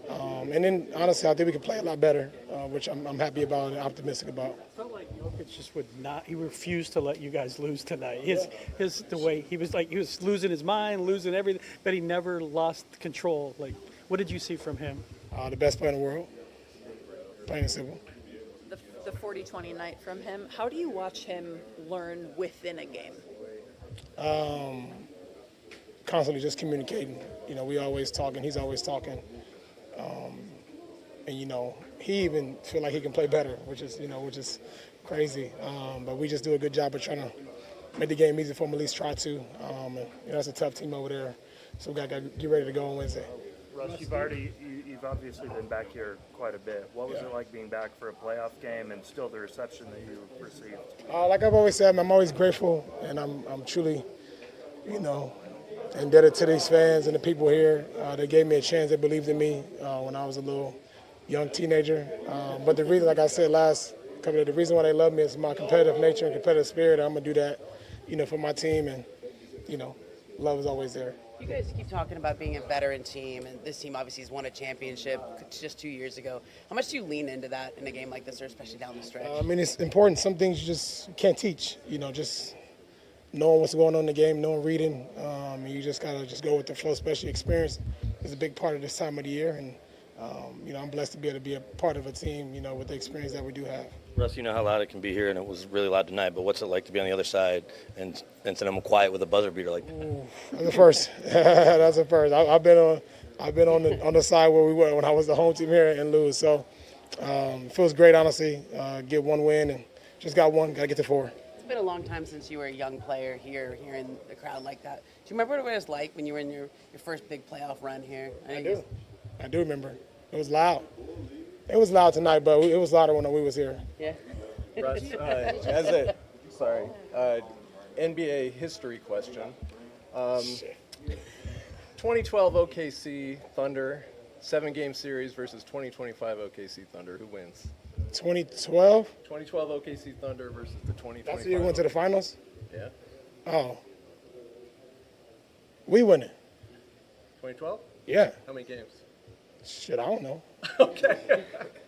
Speaker 12: And then, honestly, I think we could play a lot better, which I'm happy about and optimistic about.
Speaker 7: I felt like Jokic just would not. He refused to let you guys lose tonight. The way he was losing his mind, losing everything, but he never lost control. Like, what did you see from him?
Speaker 12: The best player in the world, plain and simple.
Speaker 8: The 40-20 night from him. How do you watch him learn within a game?
Speaker 12: Constantly just communicating. We always talking. He's always talking. And he even feel like he can play better, which is crazy. But we just do a good job of trying to make the game easy for him, at least try to. And it's a tough team over there, so we got to get ready to go on Wednesday.
Speaker 14: Russ, you've obviously been back here quite a bit. What was it like being back for a playoff game and still the reception that you received?
Speaker 12: Like I've always said, I'm always grateful, and I'm truly, indebted to these fans and the people here. They gave me a chance. They believed in me when I was a little young teenager. But the reason, like I said the reason why they love me is my competitive nature and competitive spirit. I'm going to do that, for my team, and, love is always there.
Speaker 9: You guys keep talking about being a veteran team, and this team obviously has won a championship just 2 years ago. How much do you lean into that in a game like this, or especially down the stretch?
Speaker 12: It's important. Some things you just can't teach, just knowing what's going on in the game, knowing reading. You just got to just go with the flow, especially experience is a big part of this time of the year. And, I'm blessed to be able to be a part of a team, with the experience that we do have.
Speaker 10: Russ, you know how loud it can be here, and it was really loud tonight, but what's it like to be on the other side and send them quiet with a buzzer beater like that?
Speaker 12: That's the first. That's the first. I've been on the side where we were when I was the home team here and lose. So it feels great, honestly. Get one win and just got one. Got to get to 4.
Speaker 9: It's been a long time since you were a young player here in the crowd like that. Do you remember what it was like when you were in your first big playoff run here?
Speaker 12: I do remember. It was loud. It was loud tonight, but it was louder when we was here.
Speaker 9: Yeah.
Speaker 15: Russ, NBA history question. 2012 OKC Thunder, 7-game series versus 2025 OKC Thunder. Who wins?
Speaker 12: 2012?
Speaker 15: 2012 OKC Thunder versus the 2025.
Speaker 12: That's the year we went to the finals?
Speaker 15: Yeah.
Speaker 12: Oh. We winning.
Speaker 15: 2012?
Speaker 12: Yeah.
Speaker 15: How many games?
Speaker 12: Shit, I don't know.
Speaker 15: Okay.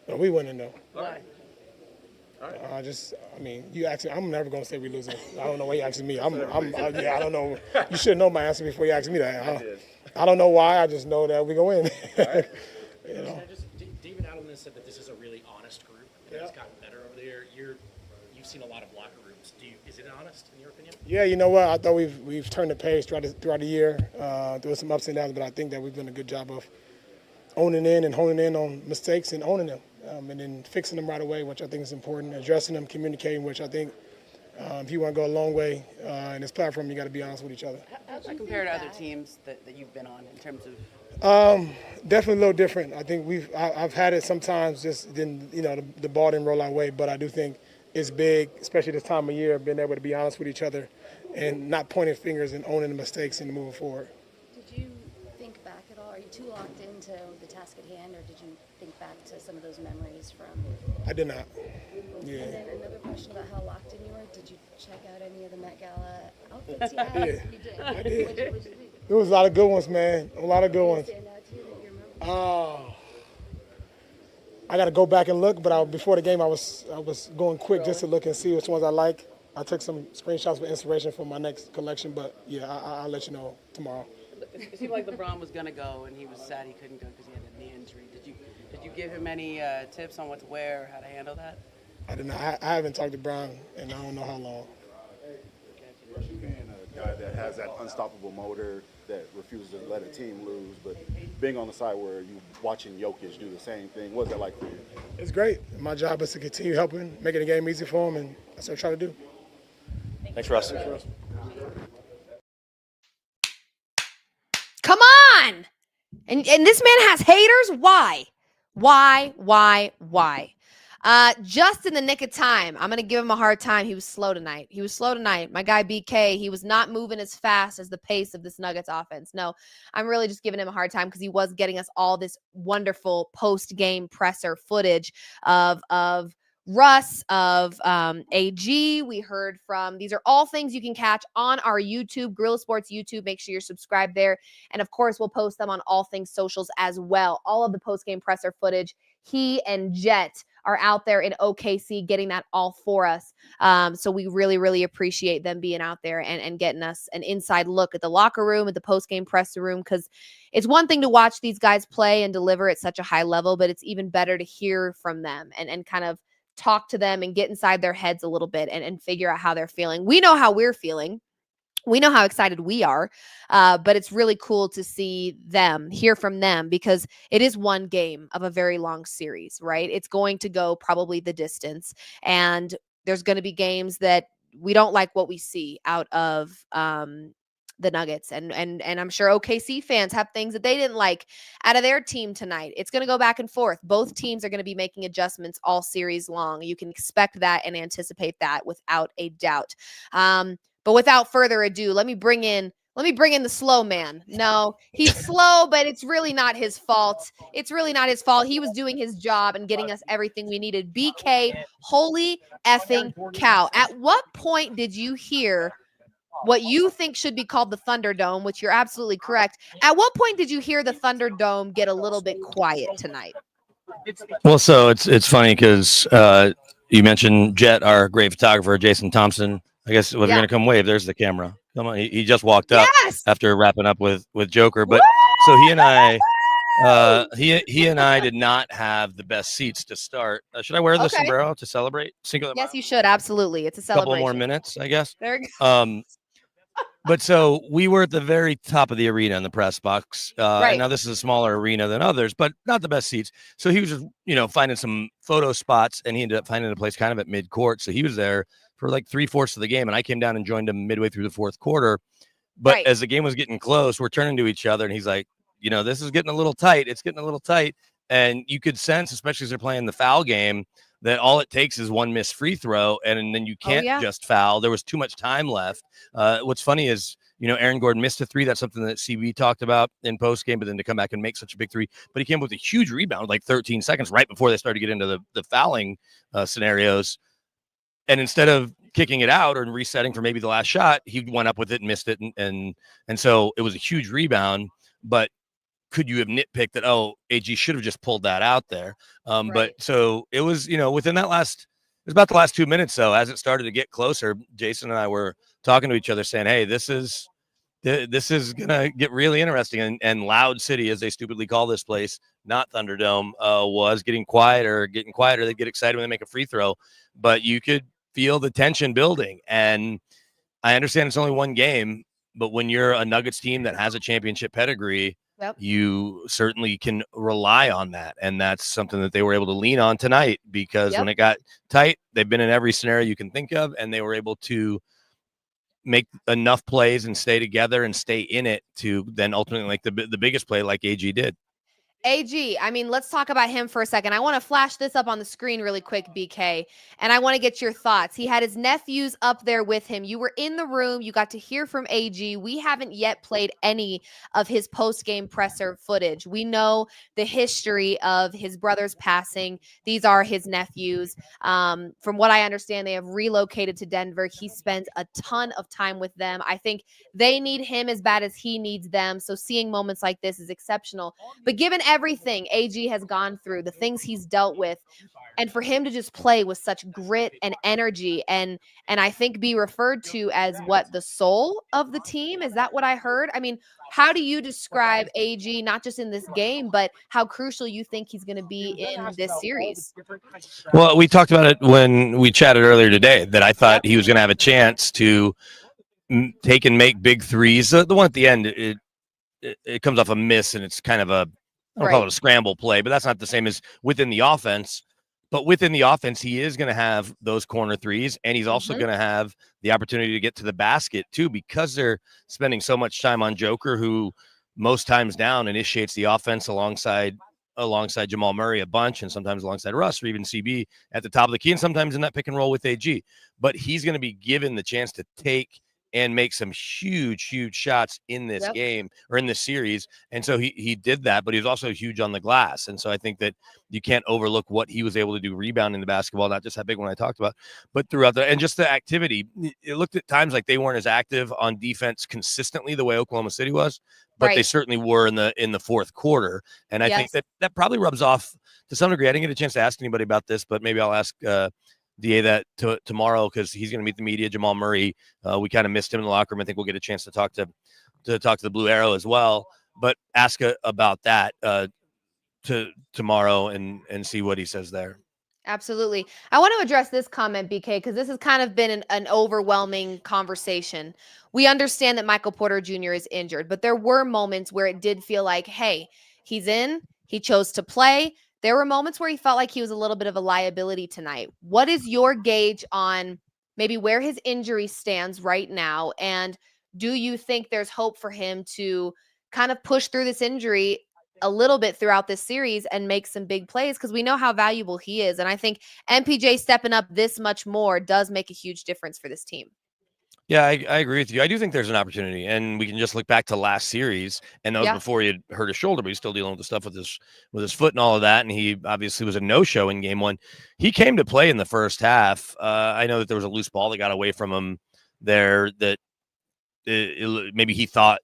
Speaker 12: No, we winning though.
Speaker 9: Why?
Speaker 12: All right. You ask me. I'm never gonna say we losing. I don't know why you asking me. I don't know. You should know my answer before you ask me that. I don't know why. I just know that we gonna win.
Speaker 16: David Adelman said that this is a really honest group. It's gotten better over the year. You're seen a lot of locker rooms. Is it honest in your opinion?
Speaker 12: Yeah, you know what? I thought we've turned the page throughout the year. There was some ups and downs, but I think that we've done a good job of owning in and honing in on mistakes and owning them, and then fixing them right away, which I think is important. Addressing them, communicating, which I think if you want to go a long way in this platform, you got to be honest with each other.
Speaker 9: How does that compare to other teams that you've been on in terms of?
Speaker 12: Definitely a little different. I think I've had it sometimes just didn't, the ball didn't roll our way, but I do think it's big, especially this time of year, being able to be honest with each other and not pointing fingers and owning the mistakes and moving forward.
Speaker 17: Did you think back at all? Are you too locked into the task at hand, or did you think back to some of those memories from?
Speaker 12: I did not. Yeah.
Speaker 17: And then another question about how locked in you were. Did you check out any of the Met Gala outfits? Yeah,
Speaker 12: I did.
Speaker 17: You did.
Speaker 12: I did.
Speaker 17: What'd you think?
Speaker 12: There was a lot of good ones, man. A lot of good ones.
Speaker 17: Stand out to you that you remember?
Speaker 12: I got to go back and look, but before the game, I was going quick just to look and see which ones I like. I took some screenshots for inspiration for my next collection, but yeah, I'll let you know tomorrow.
Speaker 9: It seemed like LeBron was going to go, and he was sad he couldn't go because he had a knee injury. Did you give him any tips on what to wear or how to handle that?
Speaker 12: I did not. I haven't talked to Brown, and I don't know how long.
Speaker 18: Being a guy that has that unstoppable motor that refuses to let a team lose, but being on the side where you watching Jokic do the same thing, what's that like for you?
Speaker 12: It's great. My job is to continue helping, making the game easy for him, and that's what I try to do.
Speaker 10: Thanks, Russ.
Speaker 3: Come on! And this man has haters? Why? Why? Just in the nick of time. I'm going to give him a hard time. He was slow tonight. My guy BK, he was not moving as fast as the pace of this Nuggets offense. No, I'm really just giving him a hard time because he was getting us all this wonderful post-game presser footage of Russ, of AG. We heard from, these are all things you can catch on our YouTube, Guerrilla Sports YouTube. Make sure you're subscribed there. And of course, we'll post them on all things socials as well. All of the post-game presser footage, he and Jet are out there in OKC getting that all for us. So we really, really appreciate them being out there and getting us an inside look at the locker room, at the post-game presser room, because it's one thing to watch these guys play and deliver at such a high level, but it's even better to hear from them and kind of talk to them and get inside their heads a little bit and figure out how they're feeling. We know how we're feeling. We know how excited we are, but it's really cool to see them, hear from them, because it is one game of a very long series, right? It's going to go probably the distance, and there's going to be games that we don't like what we see out of the Nuggets, and I'm sure OKC fans have things that they didn't like out of their team tonight. It's going to go back and forth. Both teams are going to be making adjustments all series long. You can expect that and anticipate that without a doubt. But without further ado, let me bring in the slow man. No, he's slow, but it's really not his fault. He was doing his job and getting us everything we needed. BK, holy effing cow. At what point did you hear what you think should be called the Thunderdome, which you're absolutely correct? At what point did you hear the Thunderdome get a little bit quiet tonight?
Speaker 10: Well, so it's funny because you mentioned Jet, our great photographer, Jason Thompson. I guess if you're going to come wave, there's the camera. Come on. He just walked up after wrapping up with Joker. But so he and I did not have the best seats to start. Should I wear the sombrero to celebrate?
Speaker 3: Yes, you should. Absolutely. It's a celebration.
Speaker 10: Couple more minutes, I guess.
Speaker 3: There you go.
Speaker 10: But so we were at the very top of the arena in the press box.
Speaker 3: Right.
Speaker 10: And now this is a smaller arena than others, but not the best seats. So he was just, finding some photo spots, and he ended up finding a place kind of at mid-court. So he was there for like 3/4 of the game, and I came down and joined him midway through the fourth quarter. But as the game was getting close, we're turning to each other, and he's like, this is getting a little tight. It's getting a little tight. And you could sense, especially as they're playing the foul game, that all it takes is one missed free throw, and then you can't just foul. There was too much time left. What's funny is, Aaron Gordon missed a three. That's something that CB talked about in postgame, but then to come back and make such a big three. But he came up with a huge rebound, like 13 seconds right before they started to get into the fouling scenarios. And instead of kicking it out or resetting for maybe the last shot, he went up with it and missed it. And so it was a huge rebound, but could you have nitpicked that, AG should have just pulled that out there? But so it was, within that it was about the last 2 minutes. So as it started to get closer, Jason and I were talking to each other saying, hey, this is going to get really interesting. And Loud City, as they stupidly call this place, not Thunderdome, was getting quieter. They'd get excited when they make a free throw, but you could feel the tension building. And I understand it's only one game, but when you're a Nuggets team that has a championship pedigree, you certainly can rely on that. And that's something that they were able to lean on tonight, because when it got tight, they've been in every scenario you can think of, and they were able to make enough plays and stay together and stay in it to then ultimately like the biggest play like AG did.
Speaker 3: AG, I mean, let's talk about him for a second. I want to flash this up on the screen really quick, BK, and I want to get your thoughts. He had his nephews up there with him. You were in the room. You got to hear from AG. We haven't yet played any of his post-game presser footage. We know the history of his brother's passing. These are his nephews. From what I understand, they have relocated to Denver. He spends a ton of time with them. I think they need him as bad as he needs them. So seeing moments like this is exceptional. But given everything AG has gone through, the things he's dealt with, and for him to just play with such grit and energy and I think be referred to as what, the soul of the team, is that what I heard? I mean, how do you describe AG, not just in this game, but how crucial you think he's going to be in this series?
Speaker 10: Well, we talked about it when we chatted earlier today, that I thought he was going to have a chance to take and make big threes. The one at the end, it comes off a miss, and it's kind of a, I don't call it a scramble play, but that's not the same as within the offense. But within the offense, he is going to have those corner threes, and he's also going to have the opportunity to get to the basket too, because they're spending so much time on Joker, who most times down initiates the offense alongside Jamal Murray a bunch, and sometimes alongside Russ or even CB at the top of the key, and sometimes in that pick and roll with AG. But he's going to be given the chance to take and make some huge shots in this game or in this series. And so he did that, but he was also huge on the glass. And so I think that you can't overlook what he was able to do rebounding the basketball, not just that big one I talked about, but throughout and just the activity. It looked at times like they weren't as active on defense consistently the way Oklahoma City was, but they certainly were in the fourth quarter. And I think that probably rubs off to some degree. I didn't get a chance to ask anybody about this, but maybe I'll ask DA that tomorrow, because he's going to meet the media. Jamal Murray, we kind of missed him in the locker room. I think we'll get a chance to talk to the Blue Arrow as well. But ask about that tomorrow and see what he says there.
Speaker 3: Absolutely. I want to address this comment, BK, because this has kind of been an overwhelming conversation. We understand that Michael Porter Jr. is injured, but there were moments where it did feel like, hey, he's in, he chose to play. There were moments where he felt like he was a little bit of a liability tonight. What is your gauge on maybe where his injury stands right now? And do you think there's hope for him to kind of push through this injury a little bit throughout this series and make some big plays? Because we know how valuable he is. And I think MPJ stepping up this much more does make a huge difference for this team.
Speaker 10: Yeah, I agree with you. I do think there's an opportunity, and we can just look back to last series, and that was before he had hurt his shoulder, but he's still dealing with the stuff with his foot and all of that, and he obviously was a no-show in game one. He came to play in the first half. I know that there was a loose ball that got away from him there that maybe he thought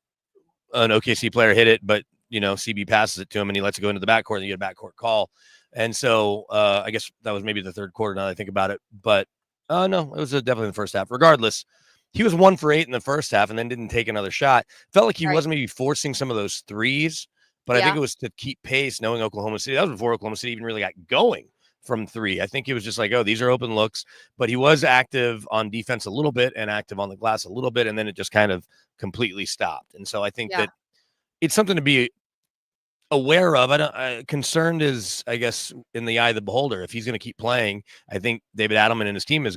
Speaker 10: an OKC player hit it, but CB passes it to him, and he lets it go into the backcourt, and you get a backcourt call. And so I guess that was maybe the third quarter now that I think about it, but no, it was definitely in the first half. Regardless, he was 1 for 8 in the first half and then didn't take another shot. Felt like he wasn't maybe forcing some of those threes, but I think it was to keep pace, knowing Oklahoma City. That was before Oklahoma City even really got going from three. I think he was just like, oh, these are open looks. But he was active on defense a little bit and active on the glass a little bit, and then it just kind of completely stopped. And so I think that it's something to be aware of. Concerned is, I guess, in the eye of the beholder. If he's going to keep playing, I think David Adelman and his team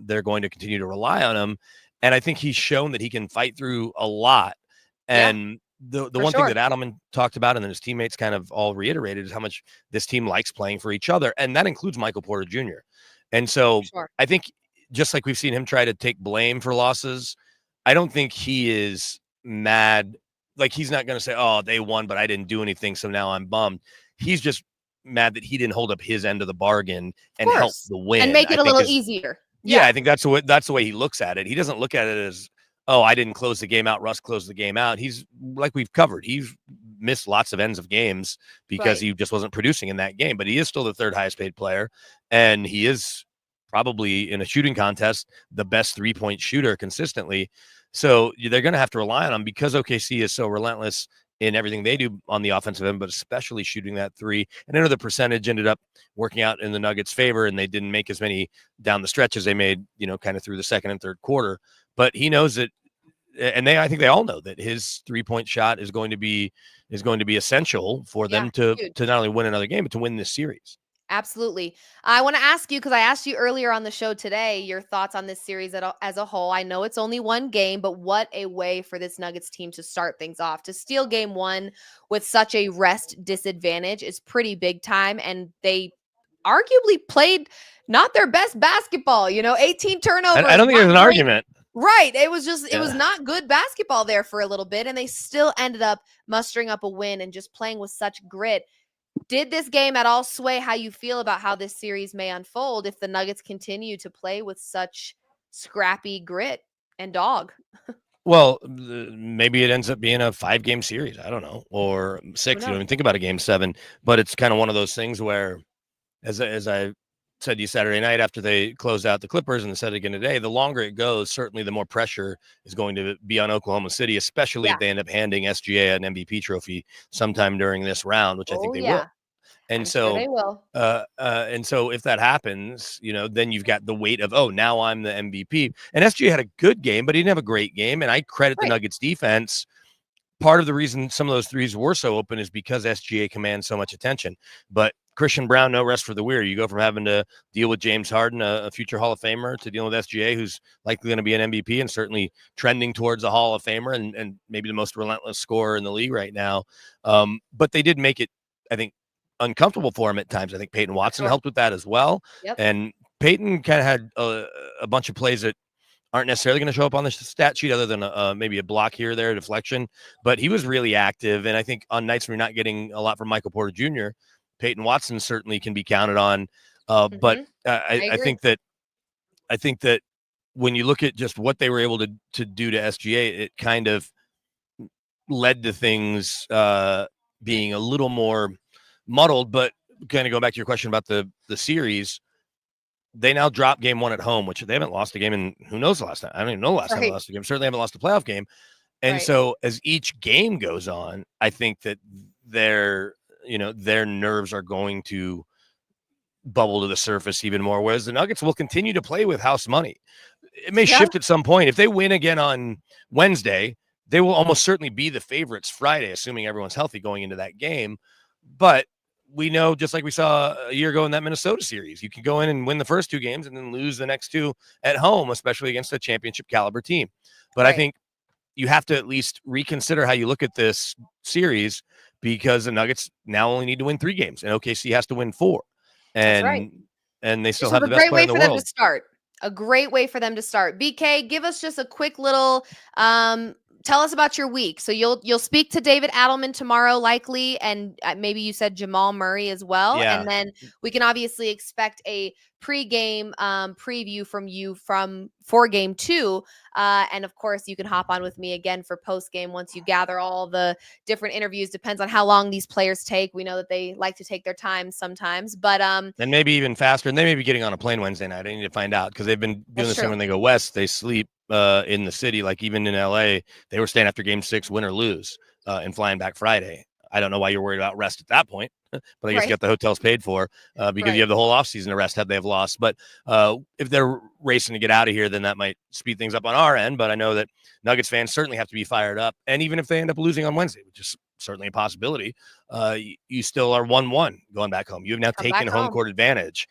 Speaker 10: they're going to continue to rely on him. And I think he's shown that he can fight through a lot. And the one thing that Adelman talked about, and then his teammates kind of all reiterated, is how much this team likes playing for each other. And that includes Michael Porter Jr. And so I think just like we've seen him try to take blame for losses, I don't think he is mad. Like, he's not going to say, oh, they won, but I didn't do anything, so now I'm bummed. He's just mad that he didn't hold up his end of the bargain and help the win.
Speaker 3: And make it a little easier.
Speaker 10: Yeah, I think that's the way he looks at it. He doesn't look at it as, oh, I didn't close the game out, Russ closed the game out. He's, like we've covered, he's missed lots of ends of games because he just wasn't producing in that game. But he is still the third highest paid player, and he is probably, in a shooting contest, the best three-point shooter consistently. So they're going to have to rely on him because OKC is so relentless in everything they do on the offensive end, but especially shooting that three. And I know the percentage ended up working out in the Nuggets' favor, and they didn't make as many down the stretch as they made, kind of through the second and third quarter. But he knows that, and I think they all know that his 3-point shot is going to be essential for them to not only win another game, but to win this series.
Speaker 3: Absolutely. I want to ask you, because I asked you earlier on the show today, your thoughts on this series as a whole. I know it's only one game, but what a way for this Nuggets team to start things off. To steal game one with such a rest disadvantage is pretty big time. And they arguably played not their best basketball, 18 turnovers.
Speaker 10: I don't think there's an argument.
Speaker 3: Right. It was just, it was not good basketball there for a little bit. And they still ended up mustering up a win and just playing with such grit. Did this game at all sway how you feel about how this series may unfold if the Nuggets continue to play with such scrappy grit and dog?
Speaker 10: Well, maybe it ends up being a 5-game series. I don't know, or 6. You don't even think about a game 7, but it's kind of one of those things where, as I said to you Saturday night after they closed out the Clippers, and said it again today, the longer it goes, certainly the more pressure is going to be on Oklahoma City, especially if they end up handing SGA an MVP trophy sometime during this round, which I think they will. And so
Speaker 3: they will.
Speaker 10: And so if that happens, then you've got the weight of, oh, now I'm the MVP. And SGA had a good game, but he didn't have a great game. And I credit the Nuggets defense. Part of the reason some of those threes were so open is because SGA commands so much attention. But Christian Brown, no rest for the weary. You go from having to deal with James Harden, a future Hall of Famer, to dealing with SGA, who's likely going to be an MVP and certainly trending towards a Hall of Famer and maybe the most relentless scorer in the league right now. But they did make it, I think, uncomfortable for him at times. I think Peyton Watson helped with that as well. And Peyton kind of had a bunch of plays that aren't necessarily going to show up on the stat sheet other than maybe a block here or there, a deflection. But he was really active. And I think on nights when you're not getting a lot from Michael Porter Jr., Peyton Watson certainly can be counted on. But I think that when you look at just what they were able to do to SGA, it kind of led to things being a little more muddled. But kind of go back to your question about the series, they now drop game 1 at home, which they haven't lost a game in who knows the last time. I don't even know the last time they lost a game. Certainly haven't lost a playoff game. And so as each game goes on, I think that their nerves are going to bubble to the surface even more, whereas the Nuggets will continue to play with house money. It may shift at some point. If they win again on Wednesday, they will almost certainly be the favorites Friday, assuming everyone's healthy going into that game. But we know, just like we saw a year ago in that Minnesota series, you can go in and win the first 2 games and then lose the next 2 at home, especially against a championship caliber team. But I think you have to at least reconsider how you look at this series, because the Nuggets now only need to win 3 games and OKC has to win 4. And they still have the best player in the world.
Speaker 3: A great way for them to start. BK, give us just a quick little tell us about your week. So you'll speak to David Adelman tomorrow, likely, and maybe you said Jamal Murray as well.
Speaker 10: Yeah.
Speaker 3: And then we can obviously expect a pre-game preview from you for game 2. And of course, you can hop on with me again for post-game once you gather all the different interviews. Depends on how long these players take. We know that they like to take their time sometimes, but
Speaker 10: and maybe even faster. And they may be getting on a plane Wednesday night. I need to find out, because they've been doing the same when they go west. They sleep in the city. Like even in LA, they were staying after game 6, win or lose, and flying back Friday. I don't know why you're worried about rest at that point, but I guess you got the hotels paid for because you have the whole offseason to rest had they have lost. But if they're racing to get out of here, then that might speed things up on our end. But I know that Nuggets fans certainly have to be fired up. And even if they end up losing on Wednesday, which is certainly a possibility, you still are 1-1 going back home. You have now taken home court advantage.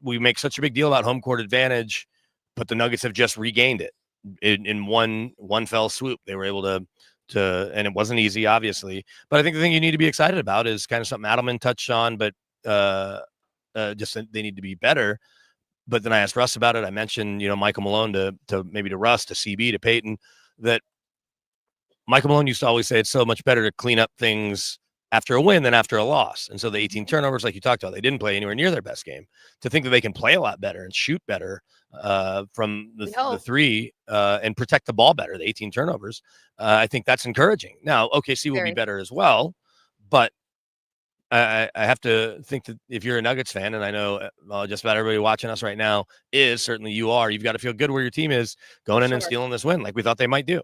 Speaker 10: We make such a big deal about home court advantage, but the Nuggets have just regained it in one fell swoop. They were able to, and it wasn't easy, obviously. But I think the thing you need to be excited about is kind of something Adelman touched on, but just that they need to be better. But then I asked Russ about it. I mentioned, Michael Malone to maybe to Russ, to CB, to Peyton, that Michael Malone used to always say it's so much better to clean up things after a win than after a loss. And so the 18 turnovers, like you talked about, they didn't play anywhere near their best game. To think that they can play a lot better and shoot better from the 3 and protect the ball better, the 18 turnovers, I think that's encouraging. Now, OKC will be better as well, but I have to think that if you're a Nuggets fan, and I know just about everybody watching us right now is, certainly you are, you've got to feel good where your team is going in and stealing this win like we thought they might do.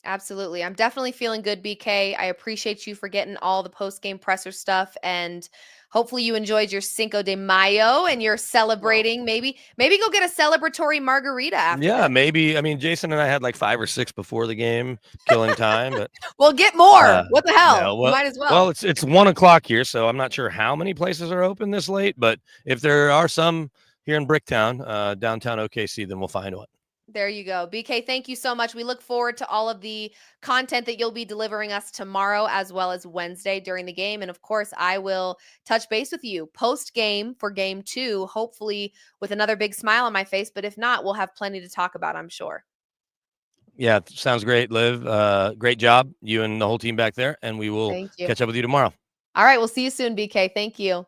Speaker 3: Absolutely. I'm definitely feeling good, BK. I appreciate you for getting all the post-game presser stuff, and hopefully you enjoyed your Cinco de Mayo and you're celebrating. Maybe go get a celebratory margarita after
Speaker 19: Yeah,
Speaker 3: this.
Speaker 19: maybe. I mean, Jason and I had like 5 or 6 before the game, killing time. But
Speaker 3: Well, get more. What the hell?
Speaker 19: no,
Speaker 3: You might as well.
Speaker 19: Well, it's 1 o'clock here, so I'm not sure how many places are open this late. But if there are some here in Bricktown, downtown OKC, then we'll find one.
Speaker 3: There you go. BK, thank you so much. We look forward to all of the content that you'll be delivering us tomorrow as well as Wednesday during the game. And of course, I will touch base with you post game for game 2, hopefully with another big smile on my face. But if not, we'll have plenty to talk about, I'm sure.
Speaker 19: Yeah, sounds great, Liv. Great job, you and the whole team back there. And we will
Speaker 3: Thank you.
Speaker 19: catch up with you tomorrow.
Speaker 3: All right. We'll see you soon, BK. Thank you.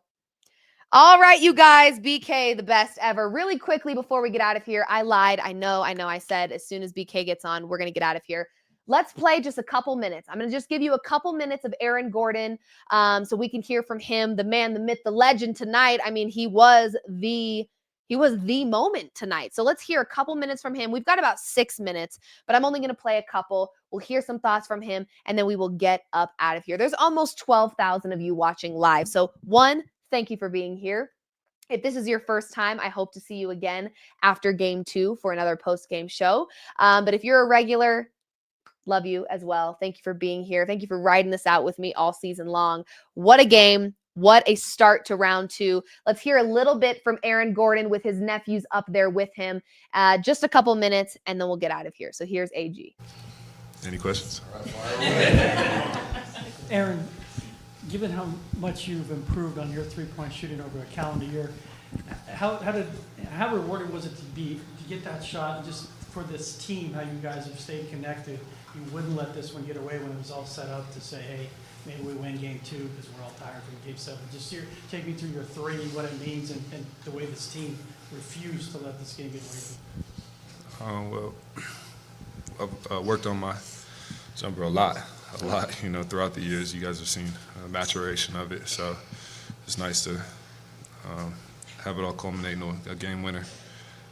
Speaker 3: All right, you guys, BK, the best ever. Really quickly before we get out of here, I lied. I know. I said as soon as BK gets on, we're going to get out of here. Let's play just a couple minutes. I'm going to just give you a couple minutes of Aaron Gordon so we can hear from him, the man, the myth, the legend tonight. I mean, he was the moment tonight. So let's hear a couple minutes from him. We've got about 6 minutes, but I'm only going to play a couple. We'll hear some thoughts from him, and then we will get up out of here. There's almost 12,000 of you watching live. So thank you for being here. If this is your first time, I hope to see you again after game 2 for another post-game show. But if you're a regular, love you as well. Thank you for being here. Thank you for riding this out with me all season long. What a game. What a start to round 2. Let's hear a little bit from Aaron Gordon with his nephews up there with him. Just a couple minutes, and then we'll get out of here. So here's AG.
Speaker 20: Any questions?
Speaker 7: Aaron, given how much you've improved on your three-point shooting over a calendar year, how rewarding was it to get that shot, and just for this team, how you guys have stayed connected? You wouldn't let this one get away when it was all set up to say, hey, maybe we win game 2 because we're all tired from game 7. Just take me through your 3, what it means, and the way this team refused to let this game get away from you.
Speaker 20: Well, I've worked on my jumper a lot, throughout the years. You guys have seen maturation of it, so it's nice to have it all culminate in a game winner.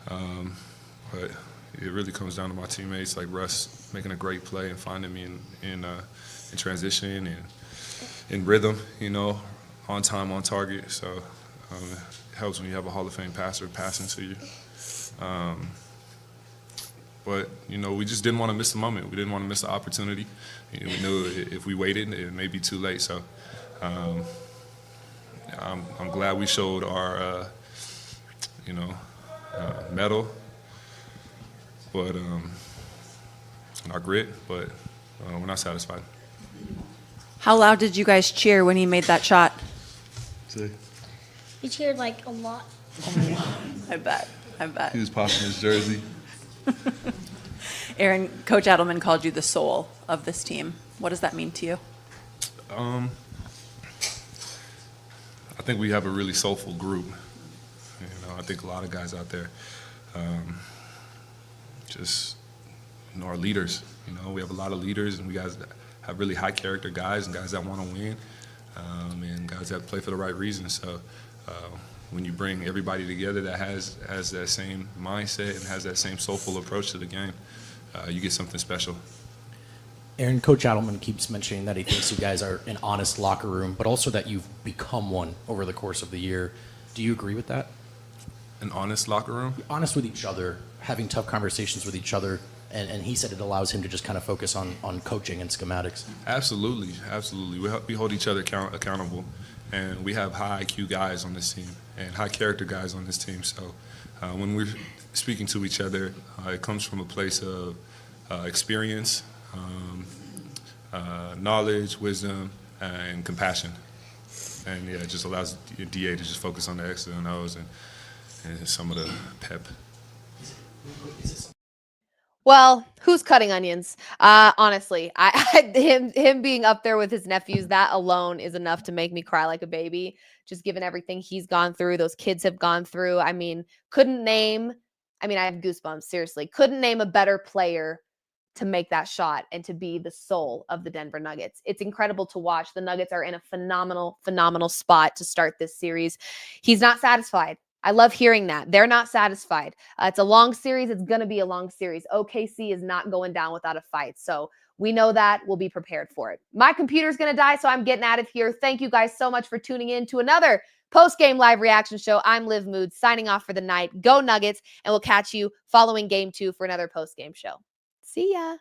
Speaker 20: But it really comes down to my teammates like Russ making a great play and finding me in transition and in rhythm, on time, on target. So it helps when you have a Hall of Fame passer passing to you. But, we just didn't want to miss the moment. We didn't want to miss the opportunity. We knew if we waited, it may be too late. So I'm glad we showed our, mettle, but our grit, but we're not satisfied.
Speaker 21: How loud did you guys cheer when he made that shot?
Speaker 20: See?
Speaker 17: He cheered like a lot.
Speaker 21: I bet.
Speaker 20: He was popping his jersey.
Speaker 21: Aaron, Coach Adelman called you the soul of this team. What does that mean to you?
Speaker 20: I think we have a really soulful group. I think a lot of guys out there are leaders. We have a lot of leaders, and we guys have really high character guys and guys that want to win, and guys that play for the right reasons. So when you bring everybody together that has that same mindset and has that same soulful approach to the game, you get something special.
Speaker 22: Aaron, Coach Adelman keeps mentioning that he thinks you guys are an honest locker room, but also that you've become one over the course of the year. Do you agree with that?
Speaker 20: An honest locker room?
Speaker 22: Honest with each other, having tough conversations with each other, and he said it allows him to just kind of focus on coaching and schematics.
Speaker 20: Absolutely. We hold each other accountable, and we have high IQ guys on this team and high character guys on this team. So when we're speaking to each other, it comes from a place of experience, knowledge, wisdom, and compassion. And it just allows DA to just focus on the X's and O's and some of the pep.
Speaker 3: Well, who's cutting onions? Honestly, him being up there with his nephews, that alone is enough to make me cry like a baby. Just given everything he's gone through, those kids have gone through. I have goosebumps, seriously. Couldn't name a better player to make that shot and to be the soul of the Denver Nuggets. It's incredible to watch. The Nuggets are in a phenomenal, phenomenal spot to start this series. He's not satisfied. I love hearing that. They're not satisfied. It's a long series. It's going to be a long series. OKC is not going down without a fight. So we know that. We'll be prepared for it. My computer's going to die, so I'm getting out of here. Thank you guys so much for tuning in to another post-game live reaction show. I'm Liv Mood, signing off for the night. Go Nuggets, and we'll catch you following Game 2 for another post-game show. See ya.